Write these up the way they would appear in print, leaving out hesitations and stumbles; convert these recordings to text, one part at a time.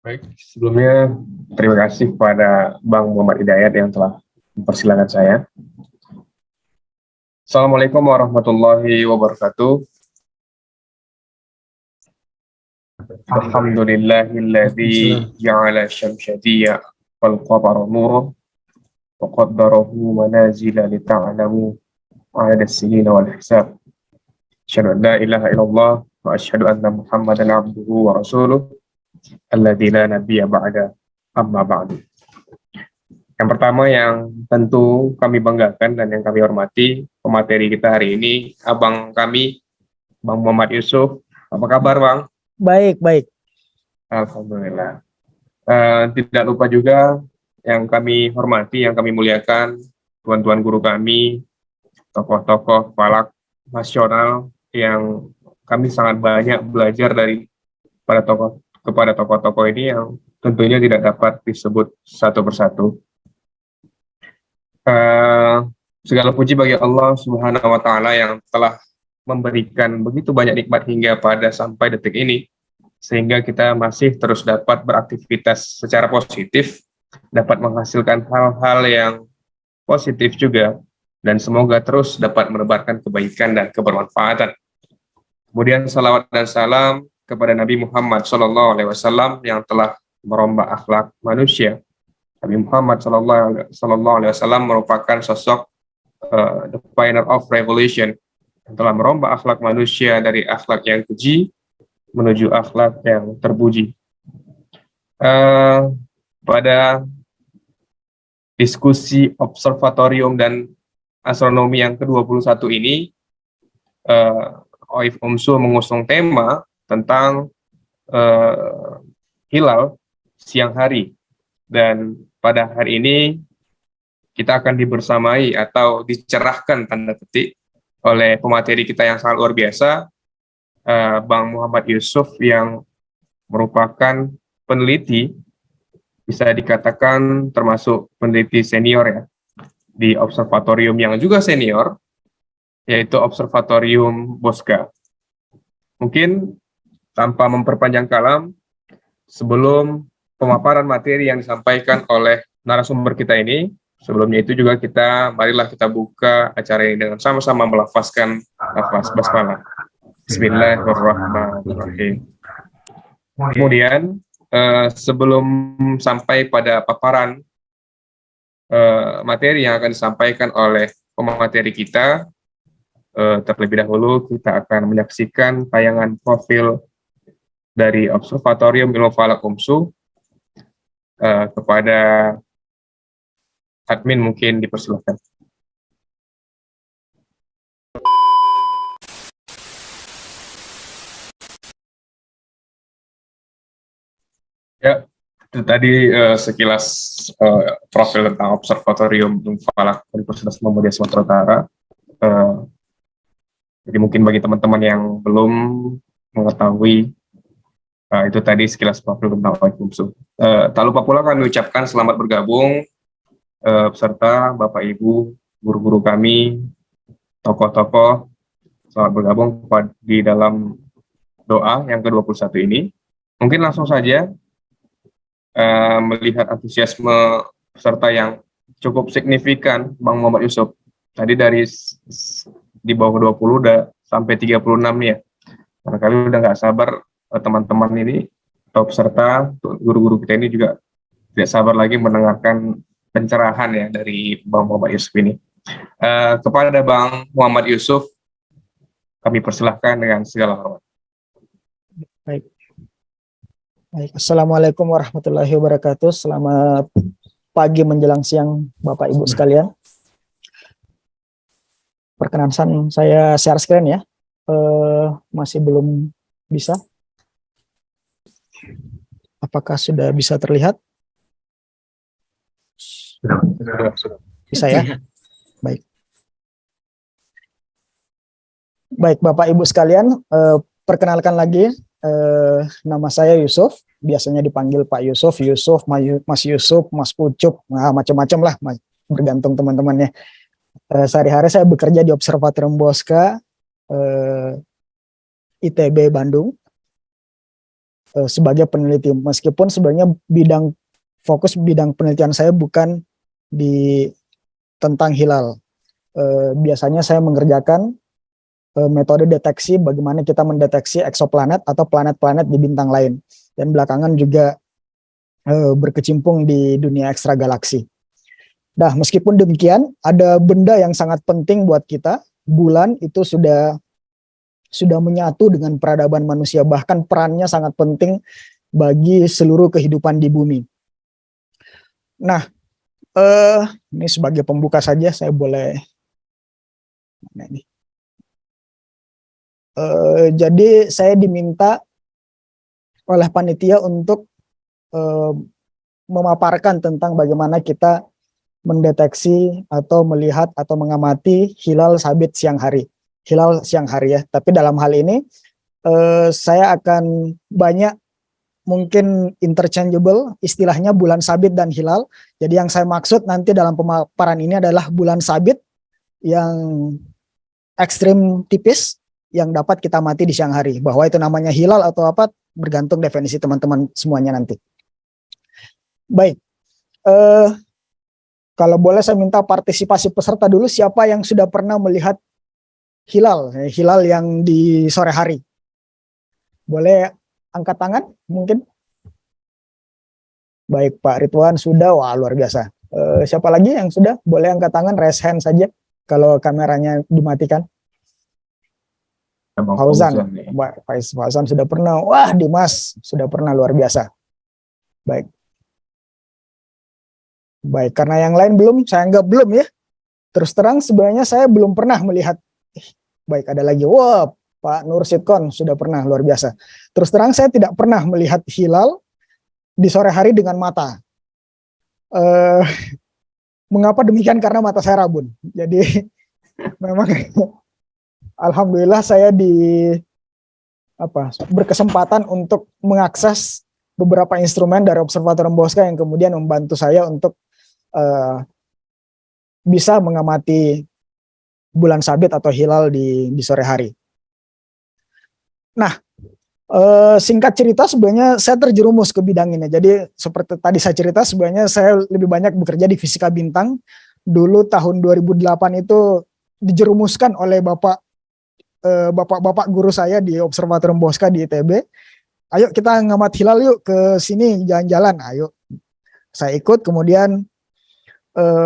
Baik, sebelumnya terima kasih kepada Bang Muhammad Hidayat yang telah mempersilahkan saya. Assalamualaikum warahmatullahi wabarakatuh. Alhamdulillahilladzi ja'ala syamsa diya wal qamara nura wa qaddarahu manazila lita'lamu adada as-sinina wal hisab. Asyhadu an la ilaha illallah wa asyhadu anna Muhammadan abduhu wa rasuluh alladzi la nabiyya ba'da amma ba'du. Yang pertama yang tentu kami banggakan dan yang kami hormati, pemateri kita hari ini, abang kami, Bang Muhammad Yusuf. Apa kabar, Bang? Baik, baik. Alhamdulillah. Tidak lupa juga yang kami hormati, yang kami muliakan, tuan-tuan guru kami, tokoh-tokoh falak nasional yang kami sangat banyak belajar dari kepada tokoh-tokoh ini yang tentunya tidak dapat disebut satu persatu. Segala puji bagi Allah Subhanahu wa Ta'ala yang telah memberikan begitu banyak nikmat hingga pada sampai detik ini, sehingga kita masih terus dapat beraktivitas secara positif, dapat menghasilkan hal-hal yang positif juga, dan semoga terus dapat menebarkan kebaikan dan kebermanfaatan. Kemudian salawat dan salam kepada Nabi Muhammad SAW yang telah merombak akhlak manusia. Nabi Muhammad SAW merupakan sosok the pioneer of revolution yang telah merombak akhlak manusia dari akhlak yang keji menuju akhlak yang terpuji. Pada diskusi observatorium dan astronomi yang ke-21 ini, OIF UMSU mengusung tema tentang hilal siang hari. Dan pada hari ini kita akan dibersamai atau dicerahkan tanda petik oleh pemateri kita yang sangat luar biasa, Bang Muhammad Yusuf yang merupakan peneliti, bisa dikatakan termasuk peneliti senior ya, di observatorium yang juga senior, yaitu Observatorium Bosca. Mungkin tanpa memperpanjang kalam, sebelum pemaparan materi yang disampaikan oleh narasumber kita ini, sebelumnya itu juga marilah kita buka acara ini dengan sama-sama melafazkan lafaz basmalah. Bismillahirrahmanirrahim. Kemudian sebelum sampai pada paparan materi yang akan disampaikan oleh pemateri kita, terlebih dahulu kita akan menyaksikan tayangan profil dari Observatorium Ilmu Falak UMSU. Kepada admin mungkin dipersilakan. Ya, itu tadi sekilas profil tentang Observatorium Ilmu Falak Universitas Muhammadiyah Sumatera Utara. Jadi mungkin bagi teman-teman yang belum mengetahui, itu tadi sekilas profil tentang OIF UMSU. Tak lupa pula kami ucapkan selamat bergabung beserta Bapak Ibu, guru-guru kami, tokoh-tokoh, selamat bergabung di dalam doa yang ke-21 ini. Mungkin langsung saja melihat antusiasme peserta yang cukup signifikan Bang Muhammad Yusuf. Tadi dari di bawah 20 udah sampai 36 nih ya. Barangkali udah nggak sabar teman-teman ini atau peserta, guru-guru kita ini juga tidak sabar lagi mendengarkan pencerahan ya dari Bang Muhammad Yusuf ini. Kepada Bang Muhammad Yusuf, kami persilahkan dengan segala hormat. Baik. Baik. Assalamualaikum warahmatullahi wabarakatuh. Selamat pagi menjelang siang Bapak Ibu sekalian. Perkenalkan saya share screen ya. Masih belum bisa. Apakah sudah bisa terlihat? Sudah. Bisa ya? Baik. Baik, Bapak Ibu sekalian, perkenalkan lagi, nama saya Yusuf, biasanya dipanggil Pak Yusuf, Mas Yusuf, Mas Pucup, nah, macam-macam lah, bergantung teman-temannya. Sehari-hari saya bekerja di Observatorium Bosca, ITB Bandung. sebagai peneliti, meskipun sebenarnya fokus bidang penelitian saya bukan di tentang hilal. Biasanya saya mengerjakan metode deteksi bagaimana kita mendeteksi eksoplanet atau planet-planet di bintang lain, dan belakangan juga berkecimpung di dunia ekstra galaksi. Nah, meskipun demikian, ada benda yang sangat penting buat kita. Bulan itu sudah menyatu dengan peradaban manusia, bahkan perannya sangat penting bagi seluruh kehidupan di bumi. Nah, ini sebagai pembuka saja, saya boleh. Nah, ini. Jadi saya diminta oleh panitia untuk memaparkan tentang bagaimana kita mendeteksi atau melihat atau mengamati hilal sabit siang hari. Hilal siang hari ya. Tapi dalam hal ini saya akan banyak mungkin interchangeable istilahnya bulan sabit dan hilal. Jadi yang saya maksud nanti dalam pemaparan ini adalah bulan sabit yang ekstrim tipis yang dapat kita mati di siang hari. Bahwa itu namanya hilal atau apa bergantung definisi teman-teman semuanya nanti. Baik. Kalau boleh saya minta partisipasi peserta dulu, siapa yang sudah pernah melihat hilal yang di sore hari? Boleh angkat tangan mungkin? Baik, Pak Ridwan sudah, wah luar biasa. Siapa lagi yang sudah? Boleh angkat tangan, raise hand saja kalau kameranya dimatikan. Fauzan, Pak Fauzan sudah pernah. Wah, Dimas sudah pernah, luar biasa. Baik. Baik, karena yang lain belum, saya anggap belum ya. Terus terang sebenarnya saya belum pernah melihat. Baik, ada lagi. Wah, Pak Nur Sitkon sudah pernah, luar biasa. Terus terang saya tidak pernah melihat hilal di sore hari dengan mata. Mengapa demikian? Karena mata saya rabun. Jadi memang alhamdulillah saya berkesempatan untuk mengakses beberapa instrumen dari Observatorium Bosca yang kemudian membantu saya untuk bisa mengamati bulan sabit atau hilal di sore hari. Nah, singkat cerita sebenarnya saya terjerumus ke bidang ini. Jadi seperti tadi saya cerita, sebenarnya saya lebih banyak bekerja di fisika bintang. Dulu tahun 2008 itu dijerumuskan oleh bapak guru saya di Observatorium Bosca di ITB. Ayo kita ngamat hilal yuk, ke sini jalan-jalan. Ayo, saya ikut. Kemudian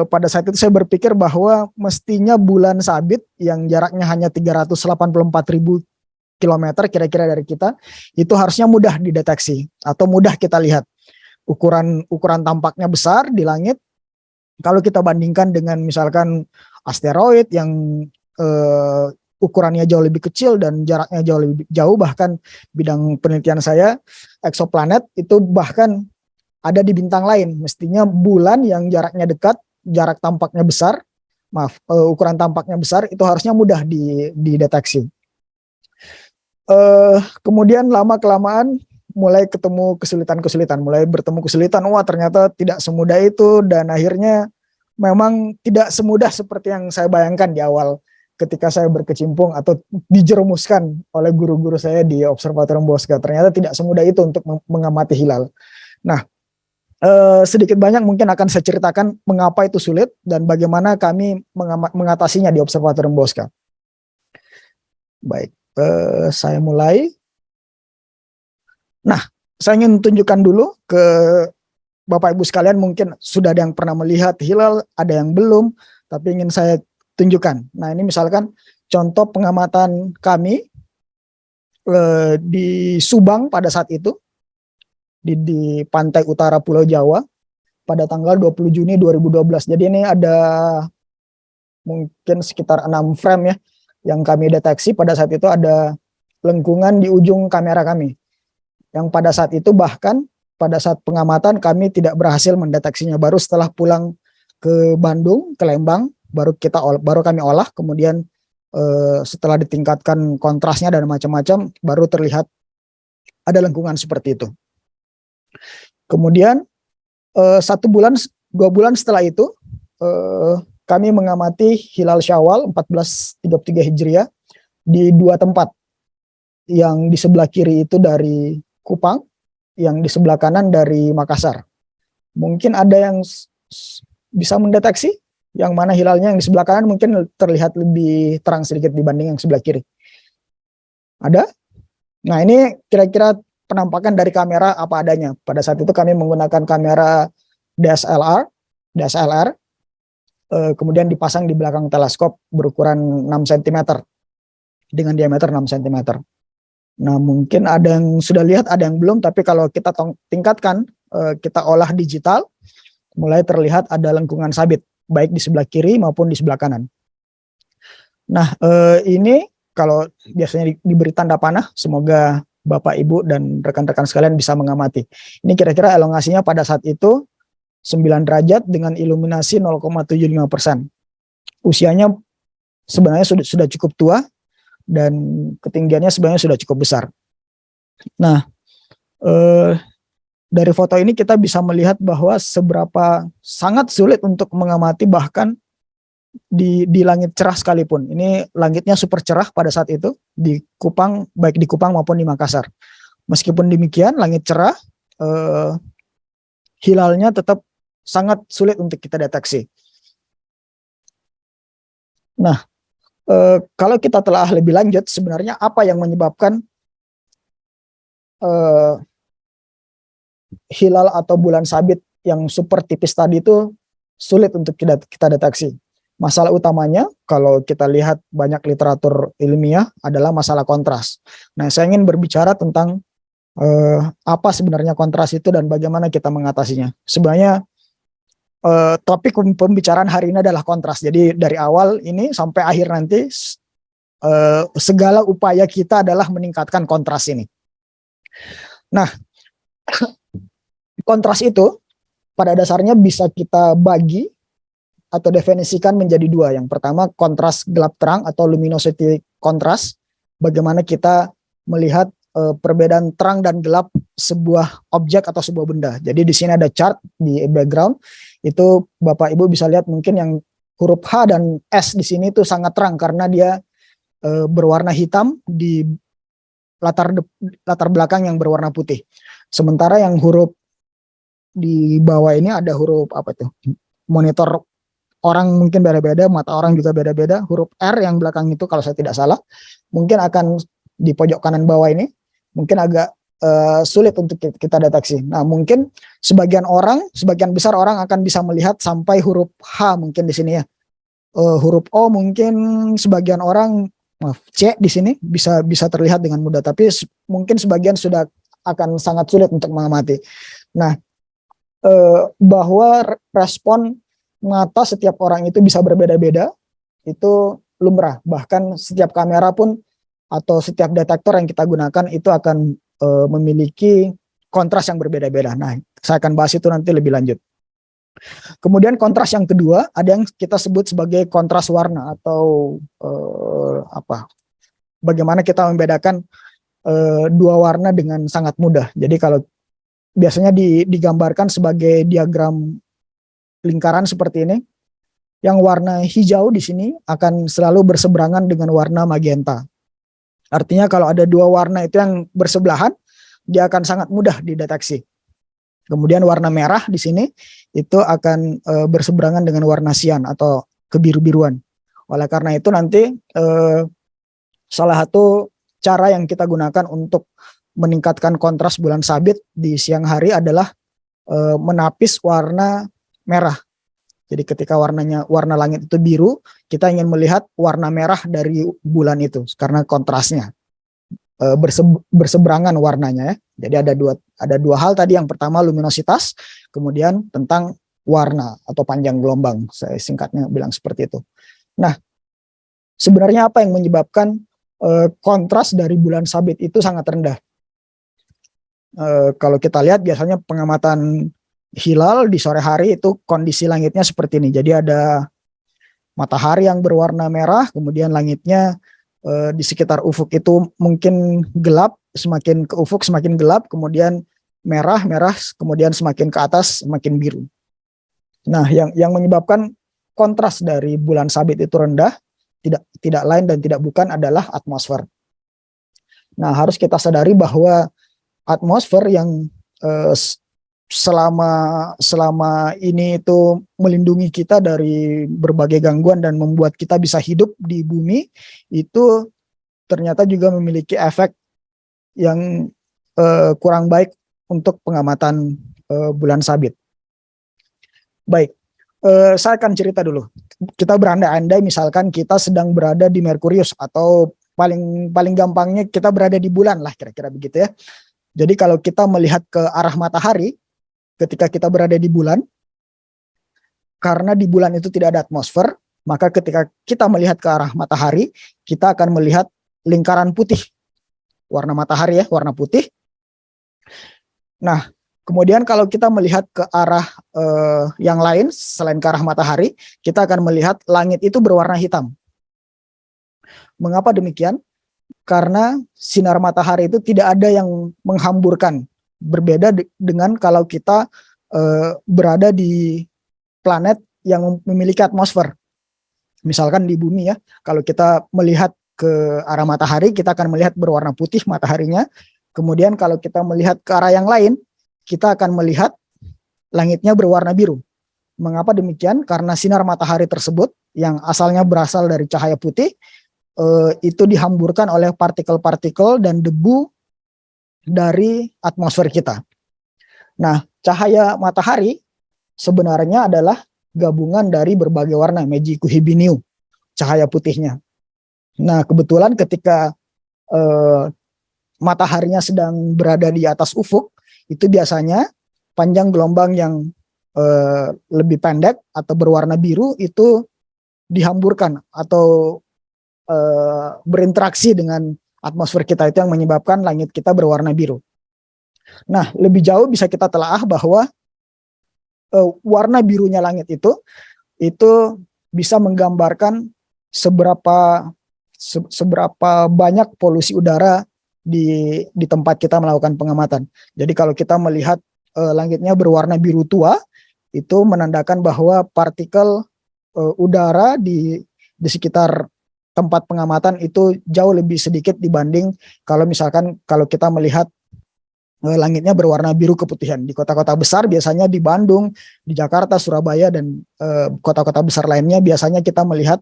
pada saat itu saya berpikir bahwa mestinya bulan sabit yang jaraknya hanya 384.000 kilometer kira-kira dari kita, itu harusnya mudah dideteksi atau mudah kita lihat. Ukuran tampaknya besar di langit. Kalau kita bandingkan dengan misalkan asteroid yang ukurannya jauh lebih kecil dan jaraknya jauh lebih jauh, bahkan bidang penelitian saya eksoplanet itu bahkan ada di bintang lain. Mestinya bulan yang jaraknya dekat, jarak tampaknya besar, ukuran tampaknya besar, itu harusnya mudah dideteksi. Kemudian lama kelamaan mulai ketemu kesulitan, mulai bertemu kesulitan. Wah, ternyata tidak semudah itu, dan akhirnya memang tidak semudah seperti yang saya bayangkan di awal ketika saya berkecimpung atau dijerumuskan oleh guru-guru saya di Observatorium Bosca. Ternyata tidak semudah itu untuk mengamati hilal. Nah, sedikit banyak mungkin akan saya ceritakan mengapa itu sulit dan bagaimana kami mengatasinya di Observatorium Bosca. Baik. Saya mulai. Nah, saya ingin tunjukkan dulu ke Bapak Ibu sekalian, mungkin sudah ada yang pernah melihat hilal, ada yang belum, tapi ingin saya tunjukkan. Nah, ini misalkan contoh pengamatan kami di Subang pada saat itu, di pantai utara Pulau Jawa, pada tanggal 20 Juni 2012. Jadi ini ada mungkin sekitar 6 frame ya, yang kami deteksi. Pada saat itu ada lengkungan di ujung kamera kami, yang pada saat itu bahkan pada saat pengamatan kami tidak berhasil mendeteksinya. Baru setelah pulang ke Bandung, ke Lembang, baru kami olah. Kemudian setelah ditingkatkan kontrasnya dan macam-macam, baru terlihat ada lengkungan seperti itu. Kemudian 2 bulan setelah itu kami mengamati hilal Syawal 1433 Hijriah di 2 tempat. Yang di sebelah kiri itu dari Kupang, yang di sebelah kanan dari Makassar. Mungkin ada yang bisa mendeteksi yang mana hilalnya yang di sebelah kanan mungkin terlihat lebih terang sedikit dibanding yang sebelah kiri. Ada? Nah, ini kira-kira penampakan dari kamera apa adanya. Pada saat itu kami menggunakan kamera DSLR, kemudian dipasang di belakang teleskop berukuran 6 cm dengan diameter 6 cm. Nah, mungkin ada yang sudah lihat, ada yang belum, tapi kalau kita tingkatkan, kita olah digital, mulai terlihat ada lengkungan sabit, baik di sebelah kiri maupun di sebelah kanan. Nah, ini kalau biasanya diberi tanda panah, semoga Bapak, Ibu, dan rekan-rekan sekalian bisa mengamati. Ini kira-kira elongasinya pada saat itu 9 derajat dengan iluminasi 0,75%. Usianya sebenarnya sudah cukup tua, dan ketinggiannya sebenarnya sudah cukup besar. Nah, dari foto ini kita bisa melihat bahwa seberapa sangat sulit untuk mengamati bahkan di langit cerah sekalipun. Ini langitnya super cerah pada saat itu di Kupang, baik di Kupang maupun di Makassar. Meskipun demikian, langit cerah, hilalnya tetap sangat sulit untuk kita deteksi. Nah, kalau kita telah lebih lanjut, sebenarnya apa yang menyebabkan hilal atau bulan sabit yang super tipis tadi itu sulit untuk kita deteksi? Masalah utamanya, kalau kita lihat banyak literatur ilmiah, adalah masalah kontras. Nah, saya ingin berbicara tentang apa sebenarnya kontras itu dan bagaimana kita mengatasinya. Sebenarnya topik pembicaraan hari ini adalah kontras. Jadi dari awal ini sampai akhir nanti segala upaya kita adalah meningkatkan kontras ini. Nah, kontras itu pada dasarnya bisa kita bagi atau definisikan menjadi dua. Yang pertama, kontras gelap terang atau luminosity kontras. Bagaimana kita melihat perbedaan terang dan gelap sebuah objek atau sebuah benda. Jadi di sini ada chart di background. Itu Bapak Ibu bisa lihat mungkin yang huruf H dan S di sini itu sangat terang karena dia berwarna hitam di latar belakang yang berwarna putih. Sementara yang huruf di bawah ini ada huruf apa tuh? Monitor orang mungkin beda-beda, mata orang juga beda-beda. Huruf R yang belakang itu kalau saya tidak salah, mungkin akan di pojok kanan bawah ini, mungkin agak sulit untuk kita deteksi. Nah, mungkin sebagian besar orang akan bisa melihat sampai huruf H mungkin di sini ya. Huruf O mungkin sebagian orang, C di sini bisa terlihat dengan mudah, tapi mungkin sebagian sudah akan sangat sulit untuk mengamati. Nah, bahwa respon mata setiap orang itu bisa berbeda-beda, itu lumrah. Bahkan setiap kamera pun atau setiap detektor yang kita gunakan itu akan memiliki kontras yang berbeda-beda. Nah, saya akan bahas itu nanti lebih lanjut. Kemudian kontras yang kedua, ada yang kita sebut sebagai kontras warna atau bagaimana kita membedakan dua warna dengan sangat mudah. Jadi kalau biasanya digambarkan sebagai diagram lingkaran seperti ini, yang warna hijau di sini akan selalu berseberangan dengan warna magenta. Artinya kalau ada dua warna itu yang bersebelahan, dia akan sangat mudah dideteksi. Kemudian warna merah di sini itu akan berseberangan dengan warna sian atau kebiru-biruan. Oleh karena itu nanti salah satu cara yang kita gunakan untuk meningkatkan kontras bulan sabit di siang hari adalah menapis warna merah. Jadi ketika warna langit itu biru, kita ingin melihat warna merah dari bulan itu karena kontrasnya berseberangan warnanya ya. Jadi ada dua hal tadi. Yang pertama luminositas, kemudian tentang warna atau panjang gelombang. Saya singkatnya bilang seperti itu. Nah, sebenarnya apa yang menyebabkan kontras dari bulan sabit itu sangat rendah? Kalau kita lihat biasanya pengamatan hilal di sore hari itu kondisi langitnya seperti ini. Jadi ada matahari yang berwarna merah, kemudian langitnya di sekitar ufuk itu mungkin gelap, semakin ke ufuk semakin gelap, kemudian merah, kemudian semakin ke atas semakin biru. Nah, yang menyebabkan kontras dari bulan sabit itu rendah tidak lain dan tidak bukan adalah atmosfer. Nah, harus kita sadari bahwa atmosfer yang selama selama ini itu melindungi kita dari berbagai gangguan dan membuat kita bisa hidup di bumi, itu ternyata juga memiliki efek yang kurang baik untuk pengamatan bulan sabit. Baik, saya akan cerita dulu. Kita berandai-andai misalkan kita sedang berada di Merkurius, atau paling paling gampangnya kita berada di bulan lah, kira-kira begitu ya. Jadi kalau kita melihat ke arah matahari ketika kita berada di bulan, karena di bulan itu tidak ada atmosfer, maka ketika kita melihat ke arah matahari, kita akan melihat lingkaran putih. Warna matahari ya, warna putih. Nah, kemudian kalau kita melihat ke arah yang lain selain ke arah matahari, kita akan melihat langit itu berwarna hitam. Mengapa demikian? Karena sinar matahari itu tidak ada yang menghamburkan. Berbeda dengan kalau kita berada di planet yang memiliki atmosfer. Misalkan di bumi ya, kalau kita melihat ke arah matahari, kita akan melihat berwarna putih mataharinya. Kemudian kalau kita melihat ke arah yang lain, kita akan melihat langitnya berwarna biru. Mengapa demikian? Karena sinar matahari tersebut yang asalnya berasal dari cahaya putih, itu dihamburkan oleh partikel-partikel dan debu dari atmosfer kita. Nah, cahaya matahari sebenarnya adalah gabungan dari berbagai warna, Magikuhibiniu, cahaya putihnya. Nah, kebetulan ketika mataharinya sedang berada di atas ufuk, itu biasanya panjang gelombang yang lebih pendek atau berwarna biru itu dihamburkan atau berinteraksi dengan atmosfer kita, itu yang menyebabkan langit kita berwarna biru. Nah, lebih jauh bisa kita telaah bahwa warna birunya langit itu bisa menggambarkan seberapa banyak polusi udara di tempat kita melakukan pengamatan. Jadi kalau kita melihat langitnya berwarna biru tua, itu menandakan bahwa partikel udara di sekitar tempat pengamatan itu jauh lebih sedikit dibanding kalau misalkan kalau kita melihat langitnya berwarna biru keputihan. Di kota-kota besar biasanya di Bandung, di Jakarta, Surabaya, dan kota-kota besar lainnya biasanya kita melihat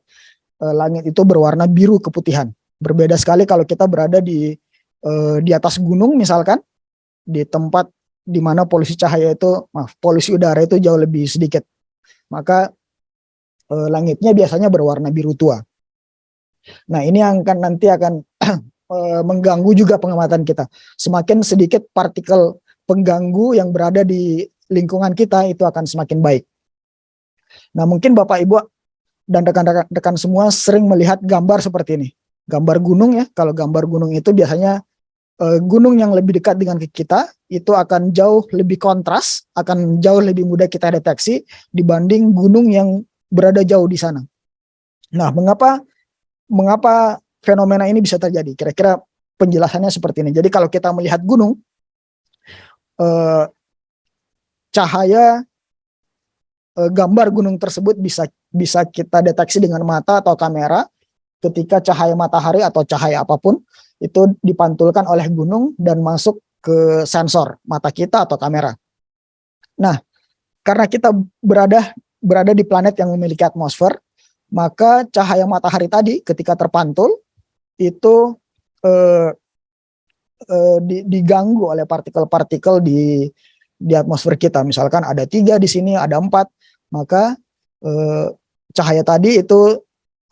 langit itu berwarna biru keputihan. Berbeda sekali kalau kita berada di atas gunung misalkan, di tempat di mana polusi polusi udara itu jauh lebih sedikit. Maka langitnya biasanya berwarna biru tua. Nah, ini yang nanti akan mengganggu juga pengamatan kita. Semakin sedikit partikel pengganggu yang berada di lingkungan kita, itu akan semakin baik. Nah, mungkin Bapak Ibu dan rekan-rekan semua sering melihat gambar seperti ini. Gambar gunung ya, kalau gambar gunung itu biasanya gunung yang lebih dekat dengan kita itu akan jauh lebih kontras, akan jauh lebih mudah kita deteksi dibanding gunung yang berada jauh di sana. Nah, mengapa fenomena ini bisa terjadi? Kira-kira penjelasannya seperti ini. Jadi kalau kita melihat gunung, cahaya gambar gunung tersebut bisa kita deteksi dengan mata atau kamera ketika cahaya matahari atau cahaya apapun itu dipantulkan oleh gunung dan masuk ke sensor mata kita atau kamera. Nah, karena kita berada di planet yang memiliki atmosfer, maka cahaya matahari tadi ketika terpantul itu diganggu oleh partikel-partikel di atmosfer kita. Misalkan ada 3 di sini, ada 4, maka cahaya tadi itu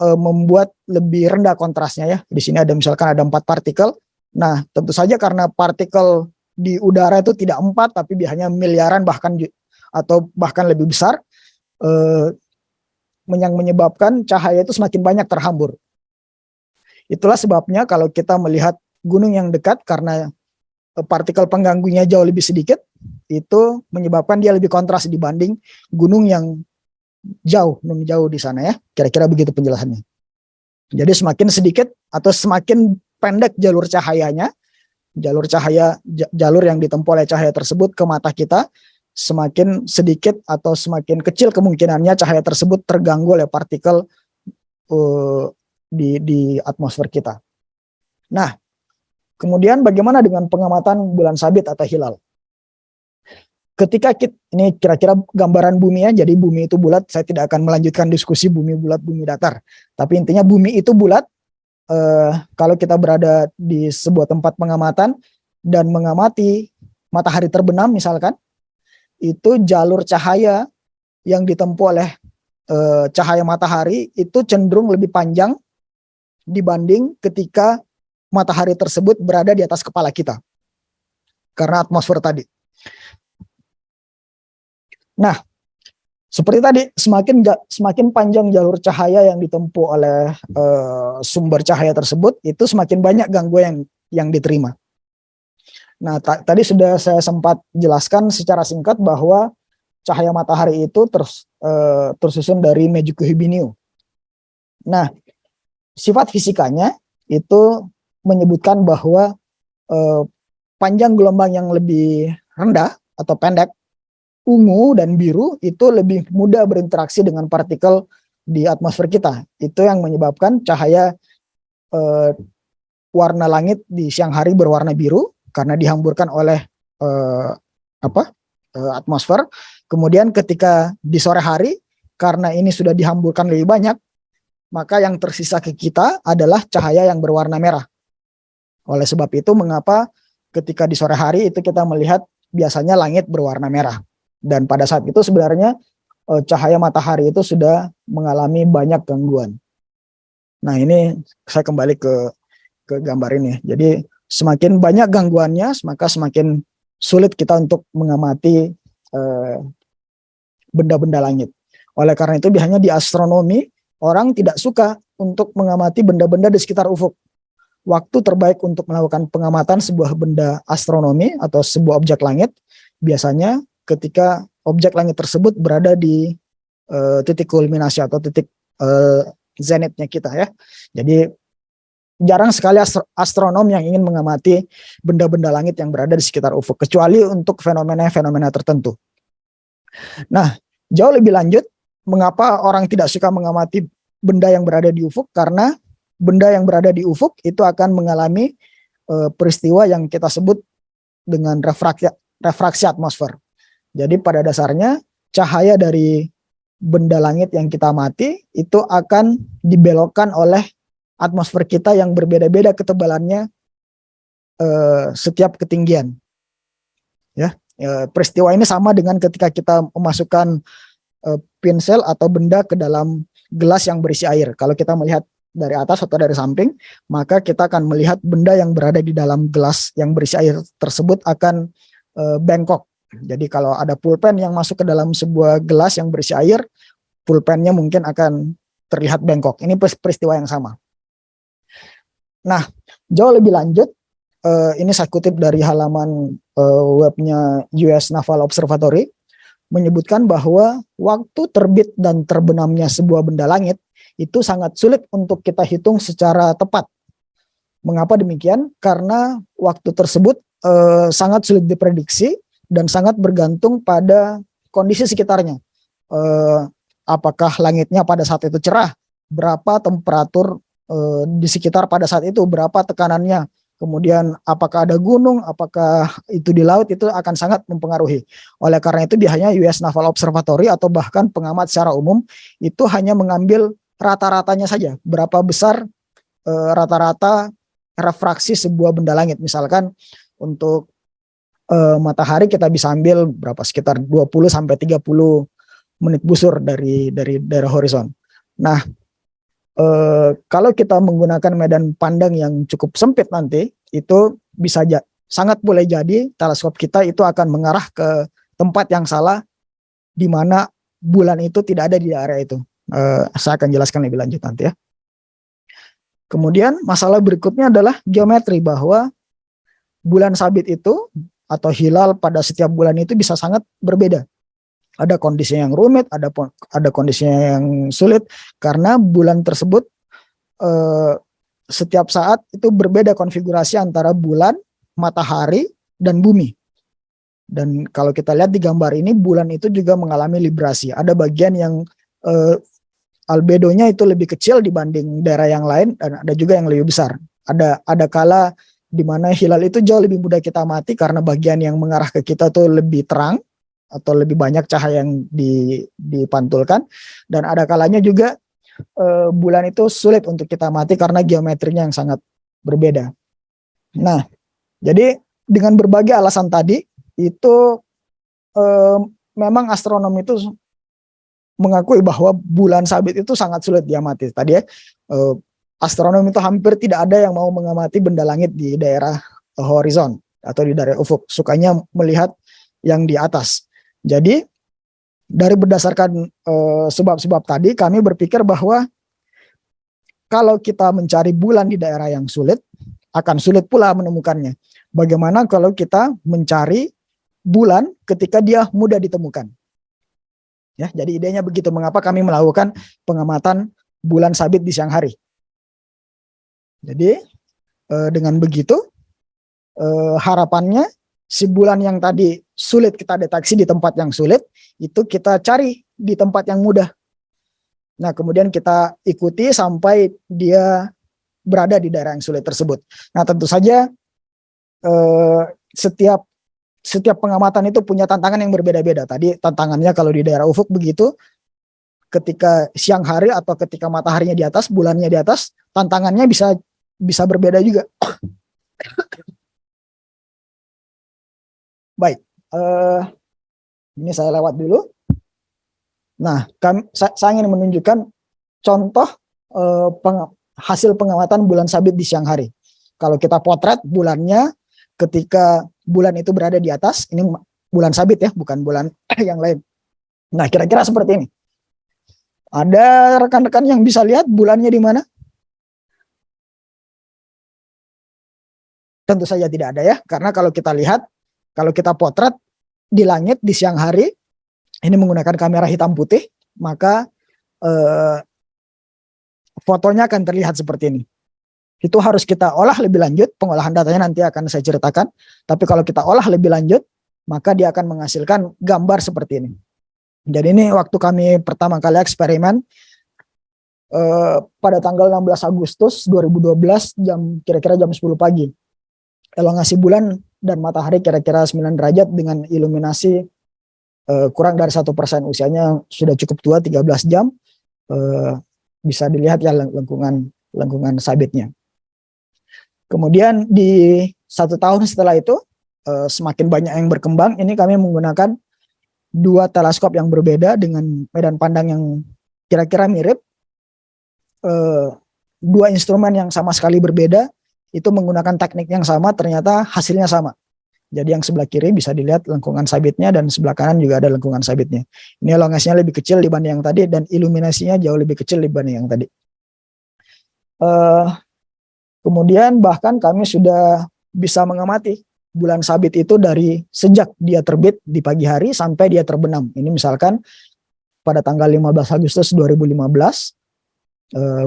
membuat lebih rendah kontrasnya ya. Di sini misalkan ada 4 partikel. Nah, tentu saja karena partikel di udara itu tidak 4 tapi biasanya miliaran atau bahkan lebih besar, yang menyebabkan cahaya itu semakin banyak terhambur. Itulah sebabnya kalau kita melihat gunung yang dekat, karena partikel pengganggunya jauh lebih sedikit, itu menyebabkan dia lebih kontras dibanding gunung yang jauh di sana ya. Kira-kira begitu penjelasannya. Jadi semakin sedikit atau semakin pendek jalur cahayanya, jalur yang ditempuh oleh cahaya tersebut ke mata kita, semakin sedikit atau semakin kecil kemungkinannya cahaya tersebut terganggu oleh partikel di atmosfer kita. Nah, kemudian bagaimana dengan pengamatan bulan sabit atau hilal? ketika ini kira-kira gambaran bumi ya, jadi bumi itu bulat, saya tidak akan melanjutkan diskusi bumi bulat, bumi datar. Tapi intinya bumi itu bulat, kalau kita berada di sebuah tempat pengamatan dan mengamati matahari terbenam misalkan, itu jalur cahaya yang ditempuh oleh cahaya matahari itu cenderung lebih panjang dibanding ketika matahari tersebut berada di atas kepala kita, karena atmosfer tadi. Nah, seperti tadi, semakin panjang jalur cahaya yang ditempuh oleh sumber cahaya tersebut, itu semakin banyak gangguan yang diterima. Nah, tadi sudah saya sempat jelaskan secara singkat bahwa cahaya matahari itu tersusun dari Mezhukuhibiniu. Nah, sifat fisikanya itu menyebutkan bahwa panjang gelombang yang lebih rendah atau pendek, ungu dan biru, itu lebih mudah berinteraksi dengan partikel di atmosfer kita. Itu yang menyebabkan cahaya warna langit di siang hari berwarna biru karena dihamburkan oleh atmosfer. Kemudian ketika di sore hari, karena ini sudah dihamburkan lebih banyak, maka yang tersisa ke kita adalah cahaya yang berwarna merah. Oleh sebab itu, mengapa ketika di sore hari itu kita melihat biasanya langit berwarna merah. Dan pada saat itu sebenarnya cahaya matahari itu sudah mengalami banyak gangguan. Nah, ini saya kembali ke gambar ini. Jadi semakin banyak gangguannya, maka semakin sulit kita untuk mengamati benda-benda langit. Oleh karena itu biasanya di astronomi orang tidak suka untuk mengamati benda-benda di sekitar ufuk. Waktu terbaik untuk melakukan pengamatan sebuah benda astronomi atau sebuah objek langit biasanya ketika objek langit tersebut berada di titik kulminasi atau titik zenitnya kita ya. Jadi jarang sekali astronom yang ingin mengamati benda-benda langit yang berada di sekitar ufuk, kecuali untuk fenomena-fenomena tertentu. Nah, jauh lebih lanjut, mengapa orang tidak suka mengamati benda yang berada di ufuk? Karena benda yang berada di ufuk itu akan mengalami peristiwa yang kita sebut dengan refraksi atmosfer. Jadi pada dasarnya cahaya dari benda langit yang kita amati itu akan dibelokkan oleh atmosfer kita yang berbeda-beda ketebalannya setiap ketinggian. Ya, peristiwa ini sama dengan ketika kita memasukkan pinsel atau benda ke dalam gelas yang berisi air. Kalau kita melihat dari atas atau dari samping, maka kita akan melihat benda yang berada di dalam gelas yang berisi air tersebut akan bengkok. Jadi kalau ada pulpen yang masuk ke dalam sebuah gelas yang berisi air, pulpennya mungkin akan terlihat bengkok. Ini peristiwa yang sama. Nah, jauh lebih lanjut, ini saya kutip dari halaman webnya US Naval Observatory, menyebutkan bahwa waktu terbit dan terbenamnya sebuah benda langit itu sangat sulit untuk kita hitung secara tepat. Mengapa demikian? Karena waktu tersebut sangat sulit diprediksi dan sangat bergantung pada kondisi sekitarnya. Apakah langitnya pada saat itu cerah, berapa temperatur di sekitar pada saat itu, berapa tekanannya, kemudian apakah ada gunung, apakah itu di laut, itu akan sangat mempengaruhi. Oleh karena itu biasanya US Naval Observatory atau bahkan pengamat secara umum itu hanya mengambil rata-ratanya saja, berapa besar rata-rata refraksi sebuah benda langit. Misalkan untuk matahari kita bisa ambil berapa, sekitar 20-30 menit busur dari daerah horizon. Nah, kalau kita menggunakan medan pandang yang cukup sempit nanti, itu bisa sangat boleh jadi teleskop kita itu akan mengarah ke tempat yang salah, di mana bulan itu tidak ada di area itu. Saya akan jelaskan lebih lanjut nanti ya. Kemudian masalah berikutnya adalah geometri, bahwa bulan sabit itu atau hilal pada setiap bulan itu bisa sangat berbeda. Ada kondisi yang rumit, ada kondisi yang sulit, karena bulan tersebut setiap saat itu berbeda konfigurasi antara bulan, matahari, dan bumi. Dan kalau kita lihat di gambar ini, bulan itu juga mengalami librasi. Ada bagian yang albedonya itu lebih kecil dibanding daerah yang lain, dan ada juga yang lebih besar. Ada kala di mana hilal itu jauh lebih mudah kita amati karena bagian yang mengarah ke kita tuh lebih terang, atau lebih banyak cahaya yang dipantulkan, dan ada kalanya juga bulan itu sulit untuk kita amati karena geometrinya yang sangat berbeda. Nah, jadi dengan berbagai alasan tadi itu memang astronom itu mengakui bahwa bulan sabit itu sangat sulit diamati. Tadi ya, astronom itu hampir tidak ada yang mau mengamati benda langit di daerah horizon atau di daerah ufuk, sukanya melihat yang di atas. Jadi dari berdasarkan sebab-sebab tadi, kami berpikir bahwa kalau kita mencari bulan di daerah yang sulit, akan sulit pula menemukannya. Bagaimana kalau kita mencari bulan ketika dia mudah ditemukan? Ya, jadi idenya begitu. Mengapa kami melakukan pengamatan bulan sabit di siang hari? Jadi dengan begitu harapannya si bulan yang tadi sulit kita deteksi di tempat yang sulit, itu kita cari di tempat yang mudah. Nah, kemudian kita ikuti sampai dia berada di daerah yang sulit tersebut. Nah, tentu saja setiap pengamatan itu punya tantangan yang berbeda-beda. Tadi tantangannya kalau di daerah ufuk begitu, ketika siang hari atau ketika mataharinya di atas, bulannya di atas, tantangannya bisa berbeda juga. Baik, ini saya lewat dulu. Nah, saya ingin menunjukkan contoh hasil pengamatan bulan sabit di siang hari. Kalau kita potret bulannya ketika bulan itu berada di atas, ini bulan sabit ya, bukan bulan yang lain. Nah, kira-kira seperti ini. Ada rekan-rekan yang bisa lihat bulannya di mana? Tentu saja tidak ada ya, karena kalau kita lihat, kalau kita potret di langit di siang hari, ini menggunakan kamera hitam putih, maka fotonya akan terlihat seperti ini. Itu harus kita olah lebih lanjut, pengolahan datanya nanti akan saya ceritakan. Tapi kalau kita olah lebih lanjut, maka dia akan menghasilkan gambar seperti ini. Jadi ini waktu kami pertama kali eksperimen, pada tanggal 16 Agustus 2012, kira-kira jam 10 pagi. Elongasi bulan dan matahari kira-kira 9 derajat dengan iluminasi kurang dari 1%, usianya sudah cukup tua, 13 jam. Bisa dilihat ya lengkungan sabitnya. Kemudian di 1 tahun setelah itu, semakin banyak yang berkembang. Ini kami menggunakan 2 teleskop yang berbeda dengan medan pandang yang kira-kira mirip. 2 instrumen yang sama sekali berbeda, itu menggunakan teknik yang sama, ternyata hasilnya sama. Jadi yang sebelah kiri bisa dilihat lengkungan sabitnya, dan sebelah kanan juga ada lengkungan sabitnya. Ini elongasinya lebih kecil dibanding yang tadi, dan iluminasinya jauh lebih kecil dibanding yang tadi. Kemudian bahkan kami sudah bisa mengamati bulan sabit itu dari sejak dia terbit di pagi hari sampai dia terbenam. Ini misalkan pada tanggal 15 Agustus 2015,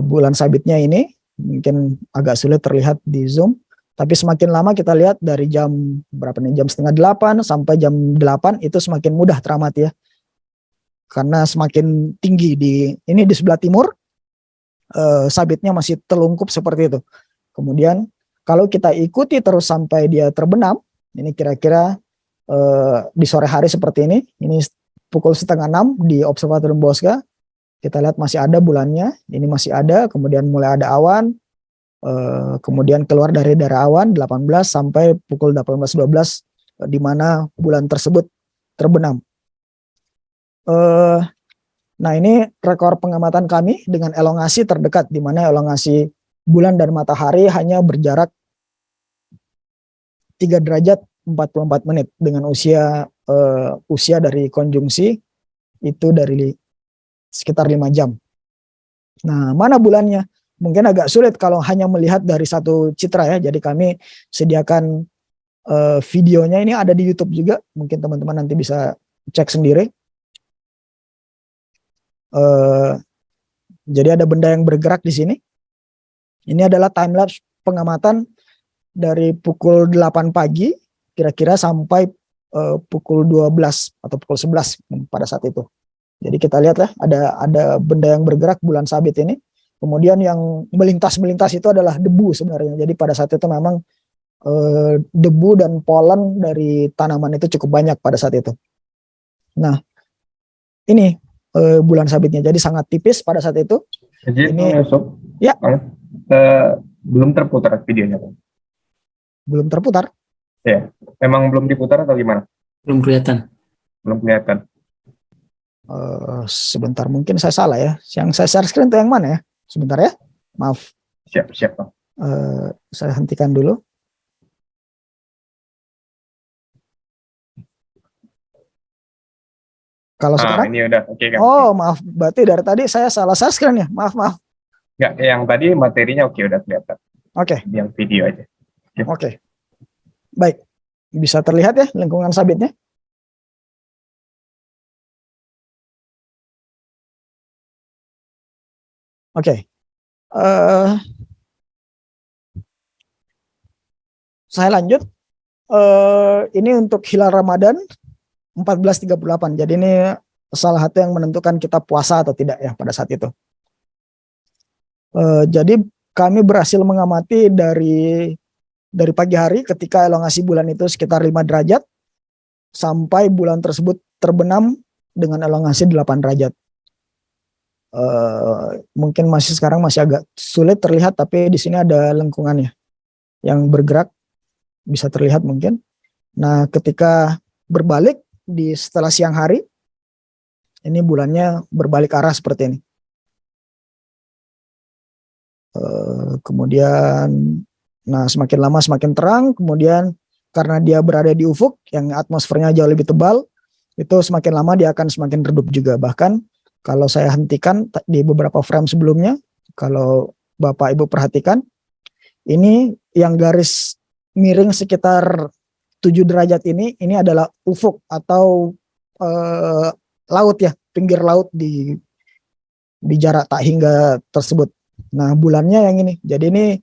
bulan sabitnya ini mungkin agak sulit terlihat di zoom, tapi semakin lama kita lihat dari jam berapa nih, jam 7:30 sampai jam 8 itu semakin mudah teramati ya. Karena semakin tinggi ini di sebelah timur, sabitnya masih telungkup seperti itu. Kemudian kalau kita ikuti terus sampai dia terbenam, ini kira-kira di sore hari seperti ini pukul 5:30 di Observatorium Bosca, kita lihat masih ada bulannya, ini masih ada, kemudian mulai ada awan, kemudian keluar dari daerah awan 18 sampai pukul 18.12 di mana bulan tersebut terbenam. Nah, ini rekor pengamatan kami dengan elongasi terdekat, di mana elongasi bulan dan matahari hanya berjarak 3 derajat 44 menit dengan usia dari konjungsi itu dari sekitar 5 jam. Nah, mana bulannya? Mungkin agak sulit kalau hanya melihat dari satu citra ya. Jadi kami sediakan videonya, ini ada di YouTube juga. Mungkin teman-teman nanti bisa cek sendiri. Jadi ada benda yang bergerak di sini. Ini adalah timelapse pengamatan dari pukul 8 pagi kira-kira sampai pukul 12 atau pukul 11 pada saat itu. Jadi kita lihat ya, ada benda yang bergerak bulan sabit ini. Kemudian yang melintas itu adalah debu sebenarnya. Jadi pada saat itu memang debu dan polen dari tanaman itu cukup banyak pada saat itu. Nah, ini bulan sabitnya. Jadi sangat tipis pada saat itu. Jadi Ini Yusuf, ya belum terputar videonya, Bang. belum terputar. Ya, emang belum diputar atau gimana? Belum kelihatan. Belum kelihatan. Sebentar, mungkin saya salah ya. Yang saya share screen itu yang mana ya? Sebentar ya. Maaf. Siap, siap, Bang. Saya hentikan dulu. Kalau sekarang? Ini udah oke kan? Oh, maaf. Berarti dari tadi saya salah share screen ya. Maaf, maaf. Nggak, yang tadi materinya oke, udah kelihatan. Oke. Yang video aja. Oke. Baik. Bisa terlihat ya lengkungan sabitnya? Oke. Saya lanjut. Ini untuk hilal Ramadan 1438. Jadi ini salah satu yang menentukan kita puasa atau tidak ya pada saat itu. Jadi kami berhasil mengamati dari pagi hari ketika elongasi bulan itu sekitar 5 derajat sampai bulan tersebut terbenam dengan elongasi 8 derajat. Mungkin sekarang masih agak sulit terlihat, tapi di sini ada lengkungannya yang bergerak, bisa terlihat mungkin. Nah, ketika berbalik setelah siang hari, ini bulannya berbalik arah seperti ini. Kemudian, nah semakin lama semakin terang. Kemudian karena dia berada di ufuk yang atmosfernya jauh lebih tebal, itu semakin lama dia akan semakin redup juga. Bahkan kalau saya hentikan di beberapa frame sebelumnya, kalau Bapak Ibu perhatikan, ini yang garis miring sekitar 7 derajat ini adalah ufuk atau laut ya, pinggir laut di jarak tak hingga tersebut. Nah, bulannya yang ini. Jadi ini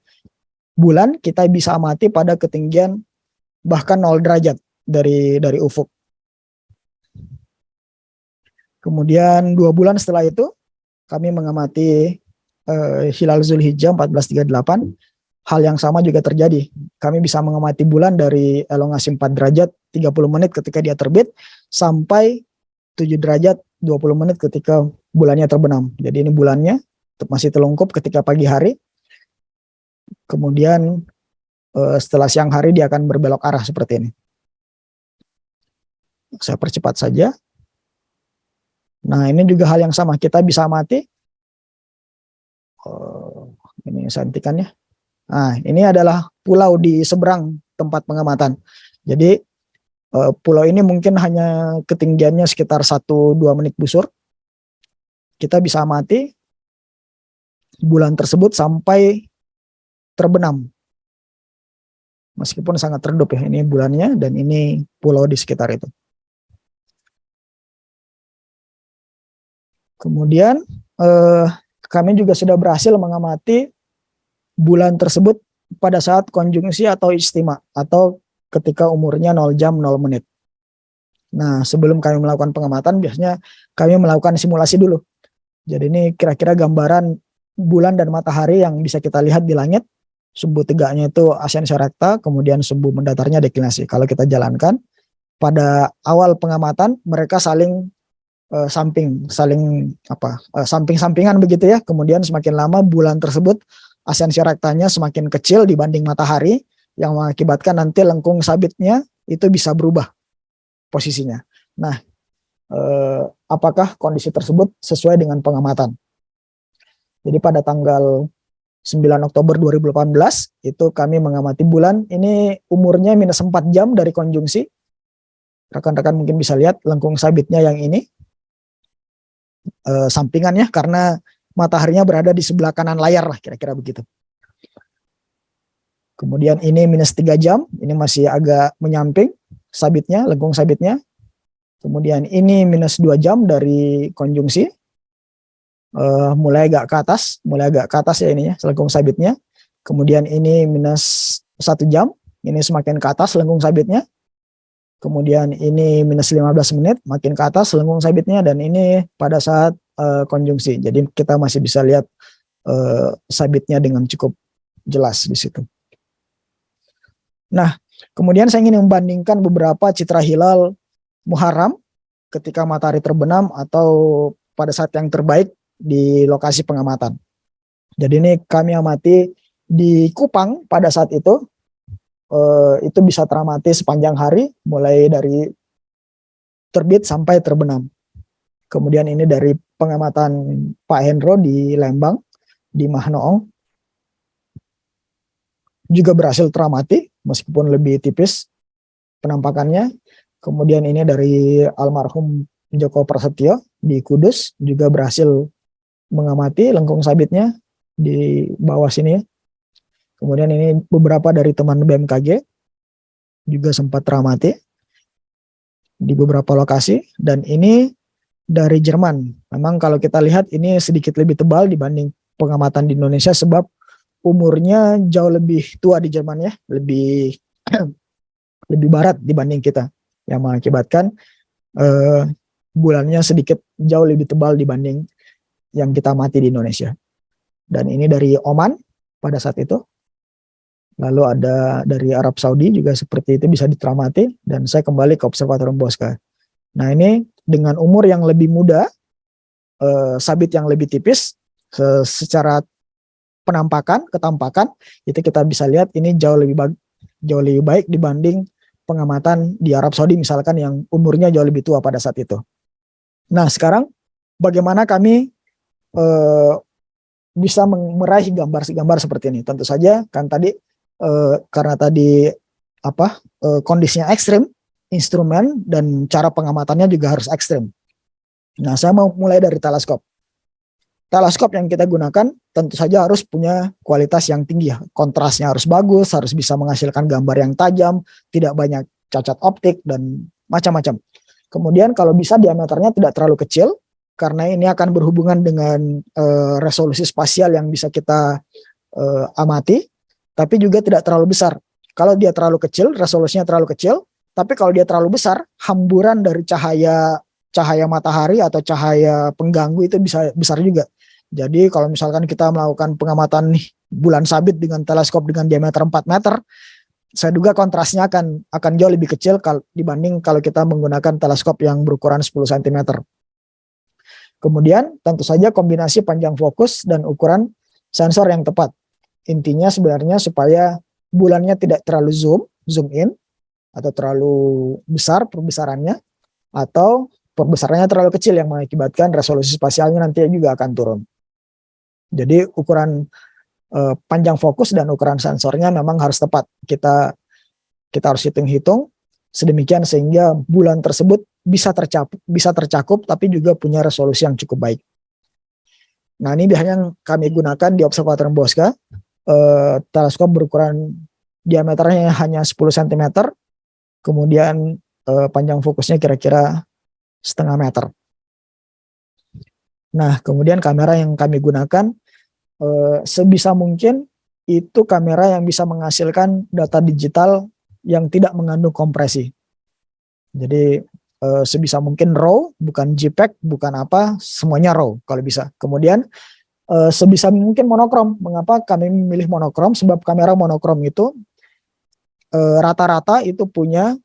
bulan kita bisa amati pada ketinggian bahkan 0 derajat dari ufuk. Kemudian 2 bulan setelah itu kami mengamati hilal Zulhijjah 1438. Hal yang sama juga terjadi. Kami bisa mengamati bulan dari elongasi 4 derajat 30 menit ketika dia terbit sampai 7 derajat 20 menit ketika bulannya terbenam. Jadi ini bulannya masih telungkup ketika pagi hari. Kemudian setelah siang hari dia akan berbelok arah seperti ini. Saya percepat saja. Nah, ini juga hal yang sama. Kita bisa amati. Ini saya hentikan ya. Nah, ini adalah pulau di seberang tempat pengamatan. Jadi pulau ini mungkin hanya ketinggiannya sekitar 1-2 menit busur. Kita bisa amati bulan tersebut sampai terbenam. Meskipun sangat redup ya, ini bulannya dan ini pulau di sekitar itu. Kemudian kami juga sudah berhasil mengamati bulan tersebut pada saat konjungsi atau istima atau ketika umurnya 0 jam 0 menit. Nah, sebelum kami melakukan pengamatan biasanya kami melakukan simulasi dulu. Jadi ini kira-kira gambaran bulan dan matahari yang bisa kita lihat di langit. Sumbu tegaknya itu ascensio recta, kemudian sumbu mendatarnya deklinasi. Kalau kita jalankan pada awal pengamatan mereka saling samping-sampingan begitu ya. Kemudian semakin lama bulan tersebut ascensio rektanya semakin kecil dibanding matahari yang mengakibatkan nanti lengkung sabitnya itu bisa berubah posisinya. Nah, apakah kondisi tersebut sesuai dengan pengamatan? Jadi pada tanggal 9 Oktober 2018 itu kami mengamati bulan, ini umurnya minus 4 jam dari konjungsi. Rekan-rekan mungkin bisa lihat lengkung sabitnya yang ini sampingannya karena mataharinya berada di sebelah kanan layar lah, kira-kira begitu. Kemudian ini minus 3 jam, ini masih agak menyamping sabitnya, lengkung sabitnya. Kemudian ini minus 2 jam dari konjungsi, mulai agak ke atas ya ininya, lengkung sabitnya. Kemudian ini minus 1 jam, ini semakin ke atas lengkung sabitnya. Kemudian ini minus 15 menit, makin ke atas lengkung sabitnya, dan ini pada saat konjungsi. Jadi kita masih bisa lihat sabitnya dengan cukup jelas di situ. Nah, kemudian saya ingin membandingkan beberapa citra hilal Muharram ketika matahari terbenam atau pada saat yang terbaik di lokasi pengamatan. Jadi ini kami amati di Kupang pada saat itu bisa teramati sepanjang hari, mulai dari terbit sampai terbenam. Kemudian ini dari pengamatan Pak Hendro di Lembang, di Mahnoong, juga berhasil teramati meskipun lebih tipis penampakannya. Kemudian ini dari almarhum Joko Prasetyo di Kudus, juga berhasil mengamati lengkung sabitnya di bawah sini. Kemudian ini beberapa dari teman BMKG juga sempat teramati di beberapa lokasi. Dan ini dari Jerman. Memang kalau kita lihat ini sedikit lebih tebal dibanding pengamatan di Indonesia, sebab umurnya jauh lebih tua di Jerman ya, lebih lebih barat dibanding kita, yang mengakibatkan bulannya sedikit jauh lebih tebal dibanding yang kita amati di Indonesia. Dan ini dari Oman pada saat itu. Lalu ada dari Arab Saudi juga seperti itu bisa diteramati. Dan saya kembali ke Observatorium Bosca. Nah ini dengan umur yang lebih muda, sabit yang lebih tipis, secara ketampakan, itu kita bisa lihat ini jauh lebih baik dibanding pengamatan di Arab Saudi misalkan yang umurnya jauh lebih tua pada saat itu. Nah sekarang bagaimana kami bisa meraih gambar seperti ini? Tentu saja kan tadi karena tadi kondisinya ekstrim, instrumen dan cara pengamatannya juga harus ekstrim. Nah saya mau mulai dari teleskop. Teleskop yang kita gunakan tentu saja harus punya kualitas yang tinggi, kontrasnya harus bagus, harus bisa menghasilkan gambar yang tajam, tidak banyak cacat optik dan macam-macam. Kemudian kalau bisa diameternya tidak terlalu kecil, karena ini akan berhubungan dengan resolusi spasial yang bisa kita amati, tapi juga tidak terlalu besar. Kalau dia terlalu kecil, resolusinya terlalu kecil, tapi kalau dia terlalu besar, hamburan dari cahaya matahari atau cahaya pengganggu itu bisa besar juga. Jadi kalau misalkan kita melakukan pengamatan bulan sabit dengan teleskop dengan diameter 4 meter, saya duga kontrasnya akan jauh lebih kecil dibanding kalau kita menggunakan teleskop yang berukuran 10 cm. Kemudian tentu saja kombinasi panjang fokus dan ukuran sensor yang tepat. Intinya sebenarnya supaya bulannya tidak terlalu zoom in, atau terlalu besar perbesarannya, atau perbesarannya terlalu kecil yang mengakibatkan resolusi spasialnya nanti juga akan turun. Jadi ukuran panjang fokus dan ukuran sensornya memang harus tepat. Kita harus hitung-hitung sedemikian sehingga bulan tersebut bisa tercakup tapi juga punya resolusi yang cukup baik. Nah ini yang kami gunakan di Observatorium Bosca. Teleskop berukuran diameternya hanya 10 cm, kemudian panjang fokusnya kira-kira setengah meter. Nah kemudian kamera yang kami gunakan sebisa mungkin itu kamera yang bisa menghasilkan data digital yang tidak mengandung kompresi. Jadi sebisa mungkin RAW, bukan JPEG, bukan apa, semuanya RAW kalau bisa. Kemudian sebisa mungkin monokrom. Mengapa kami memilih monokrom? Sebab kamera monokrom itu rata-rata itu punya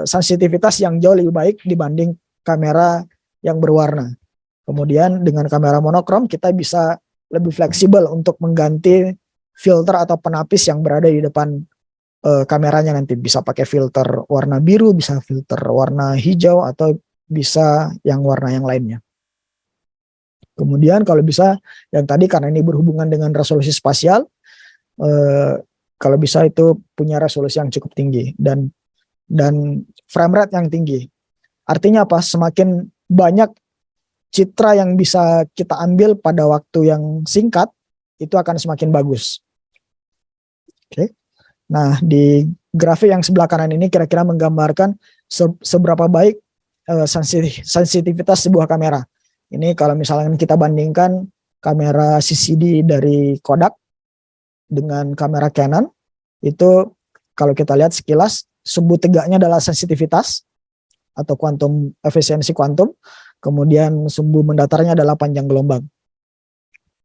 sensitivitas yang jauh lebih baik dibanding kamera yang berwarna. Kemudian dengan kamera monokrom kita bisa lebih fleksibel untuk mengganti filter atau penapis yang berada di depan kameranya nanti. Bisa pakai filter warna biru, bisa filter warna hijau, atau bisa yang warna yang lainnya. Kemudian kalau bisa yang tadi karena ini berhubungan dengan resolusi spasial, kalau bisa itu punya resolusi yang cukup tinggi dan frame rate yang tinggi. Artinya apa? Semakin banyak citra yang bisa kita ambil pada waktu yang singkat, itu akan semakin bagus. Oke. Nah, di grafik yang sebelah kanan ini kira-kira menggambarkan seberapa baik sensitivitas sebuah kamera. Ini kalau misalnya kita bandingkan kamera CCD dari Kodak dengan kamera Canon, itu kalau kita lihat sekilas, sumbu tegaknya adalah sensitivitas atau efisiensi kuantum. Kemudian sumbu mendatarnya adalah panjang gelombang.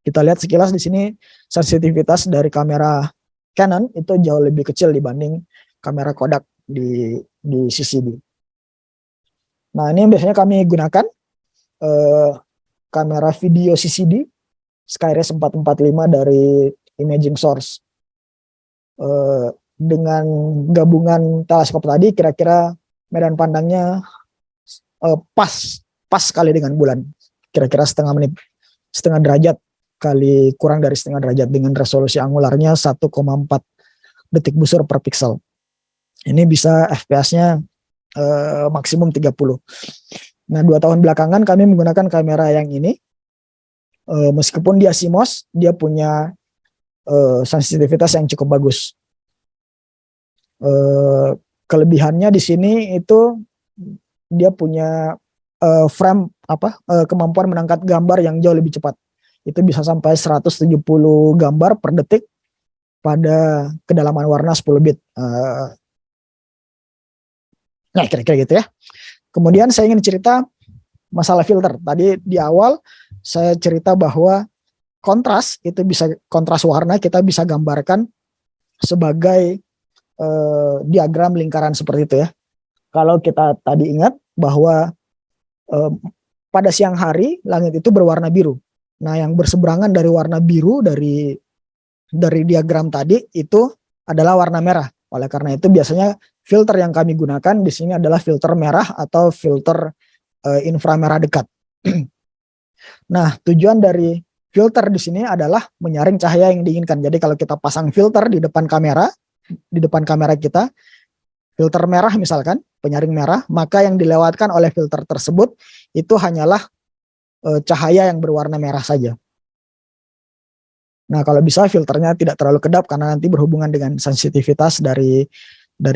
Kita lihat sekilas di sini sensitivitas dari kamera Canon itu jauh lebih kecil dibanding kamera Kodak di CCD. Nah, ini yang biasanya kami gunakan eh, kamera video CCD Skyres 445 dari Imaging Source. Dengan gabungan teleskop tadi, kira-kira medan pandangnya pas sekali dengan bulan, kira-kira setengah derajat kali kurang dari setengah derajat, dengan resolusi angularnya 1,4 detik busur per pixel. Ini bisa FPS-nya maksimum 30. Nah, 2 tahun belakangan kami menggunakan kamera yang ini. Meskipun dia CMOS, dia punya sensitivitas yang cukup bagus. Kelebihannya di sini itu dia punya kemampuan menangkap gambar yang jauh lebih cepat. Itu bisa sampai 170 gambar per detik pada kedalaman warna 10 bit. Nah, kira-kira gitu ya. Kemudian saya ingin cerita masalah filter. Tadi di awal saya cerita bahwa kontras itu bisa, kontras warna kita bisa gambarkan sebagai diagram lingkaran seperti itu ya. Kalau kita tadi ingat bahwa pada siang hari langit itu berwarna biru. Nah, yang berseberangan dari warna biru dari diagram tadi itu adalah warna merah. Oleh karena itu biasanya filter yang kami gunakan di sini adalah filter merah atau filter inframerah dekat. Nah, tujuan dari filter di sini adalah menyaring cahaya yang diinginkan. Jadi kalau kita pasang filter di depan kamera kita, filter merah misalkan, penyaring merah, maka yang dilewatkan oleh filter tersebut itu hanyalah cahaya yang berwarna merah saja. Nah, kalau bisa filternya tidak terlalu kedap karena nanti berhubungan dengan sensitivitas dari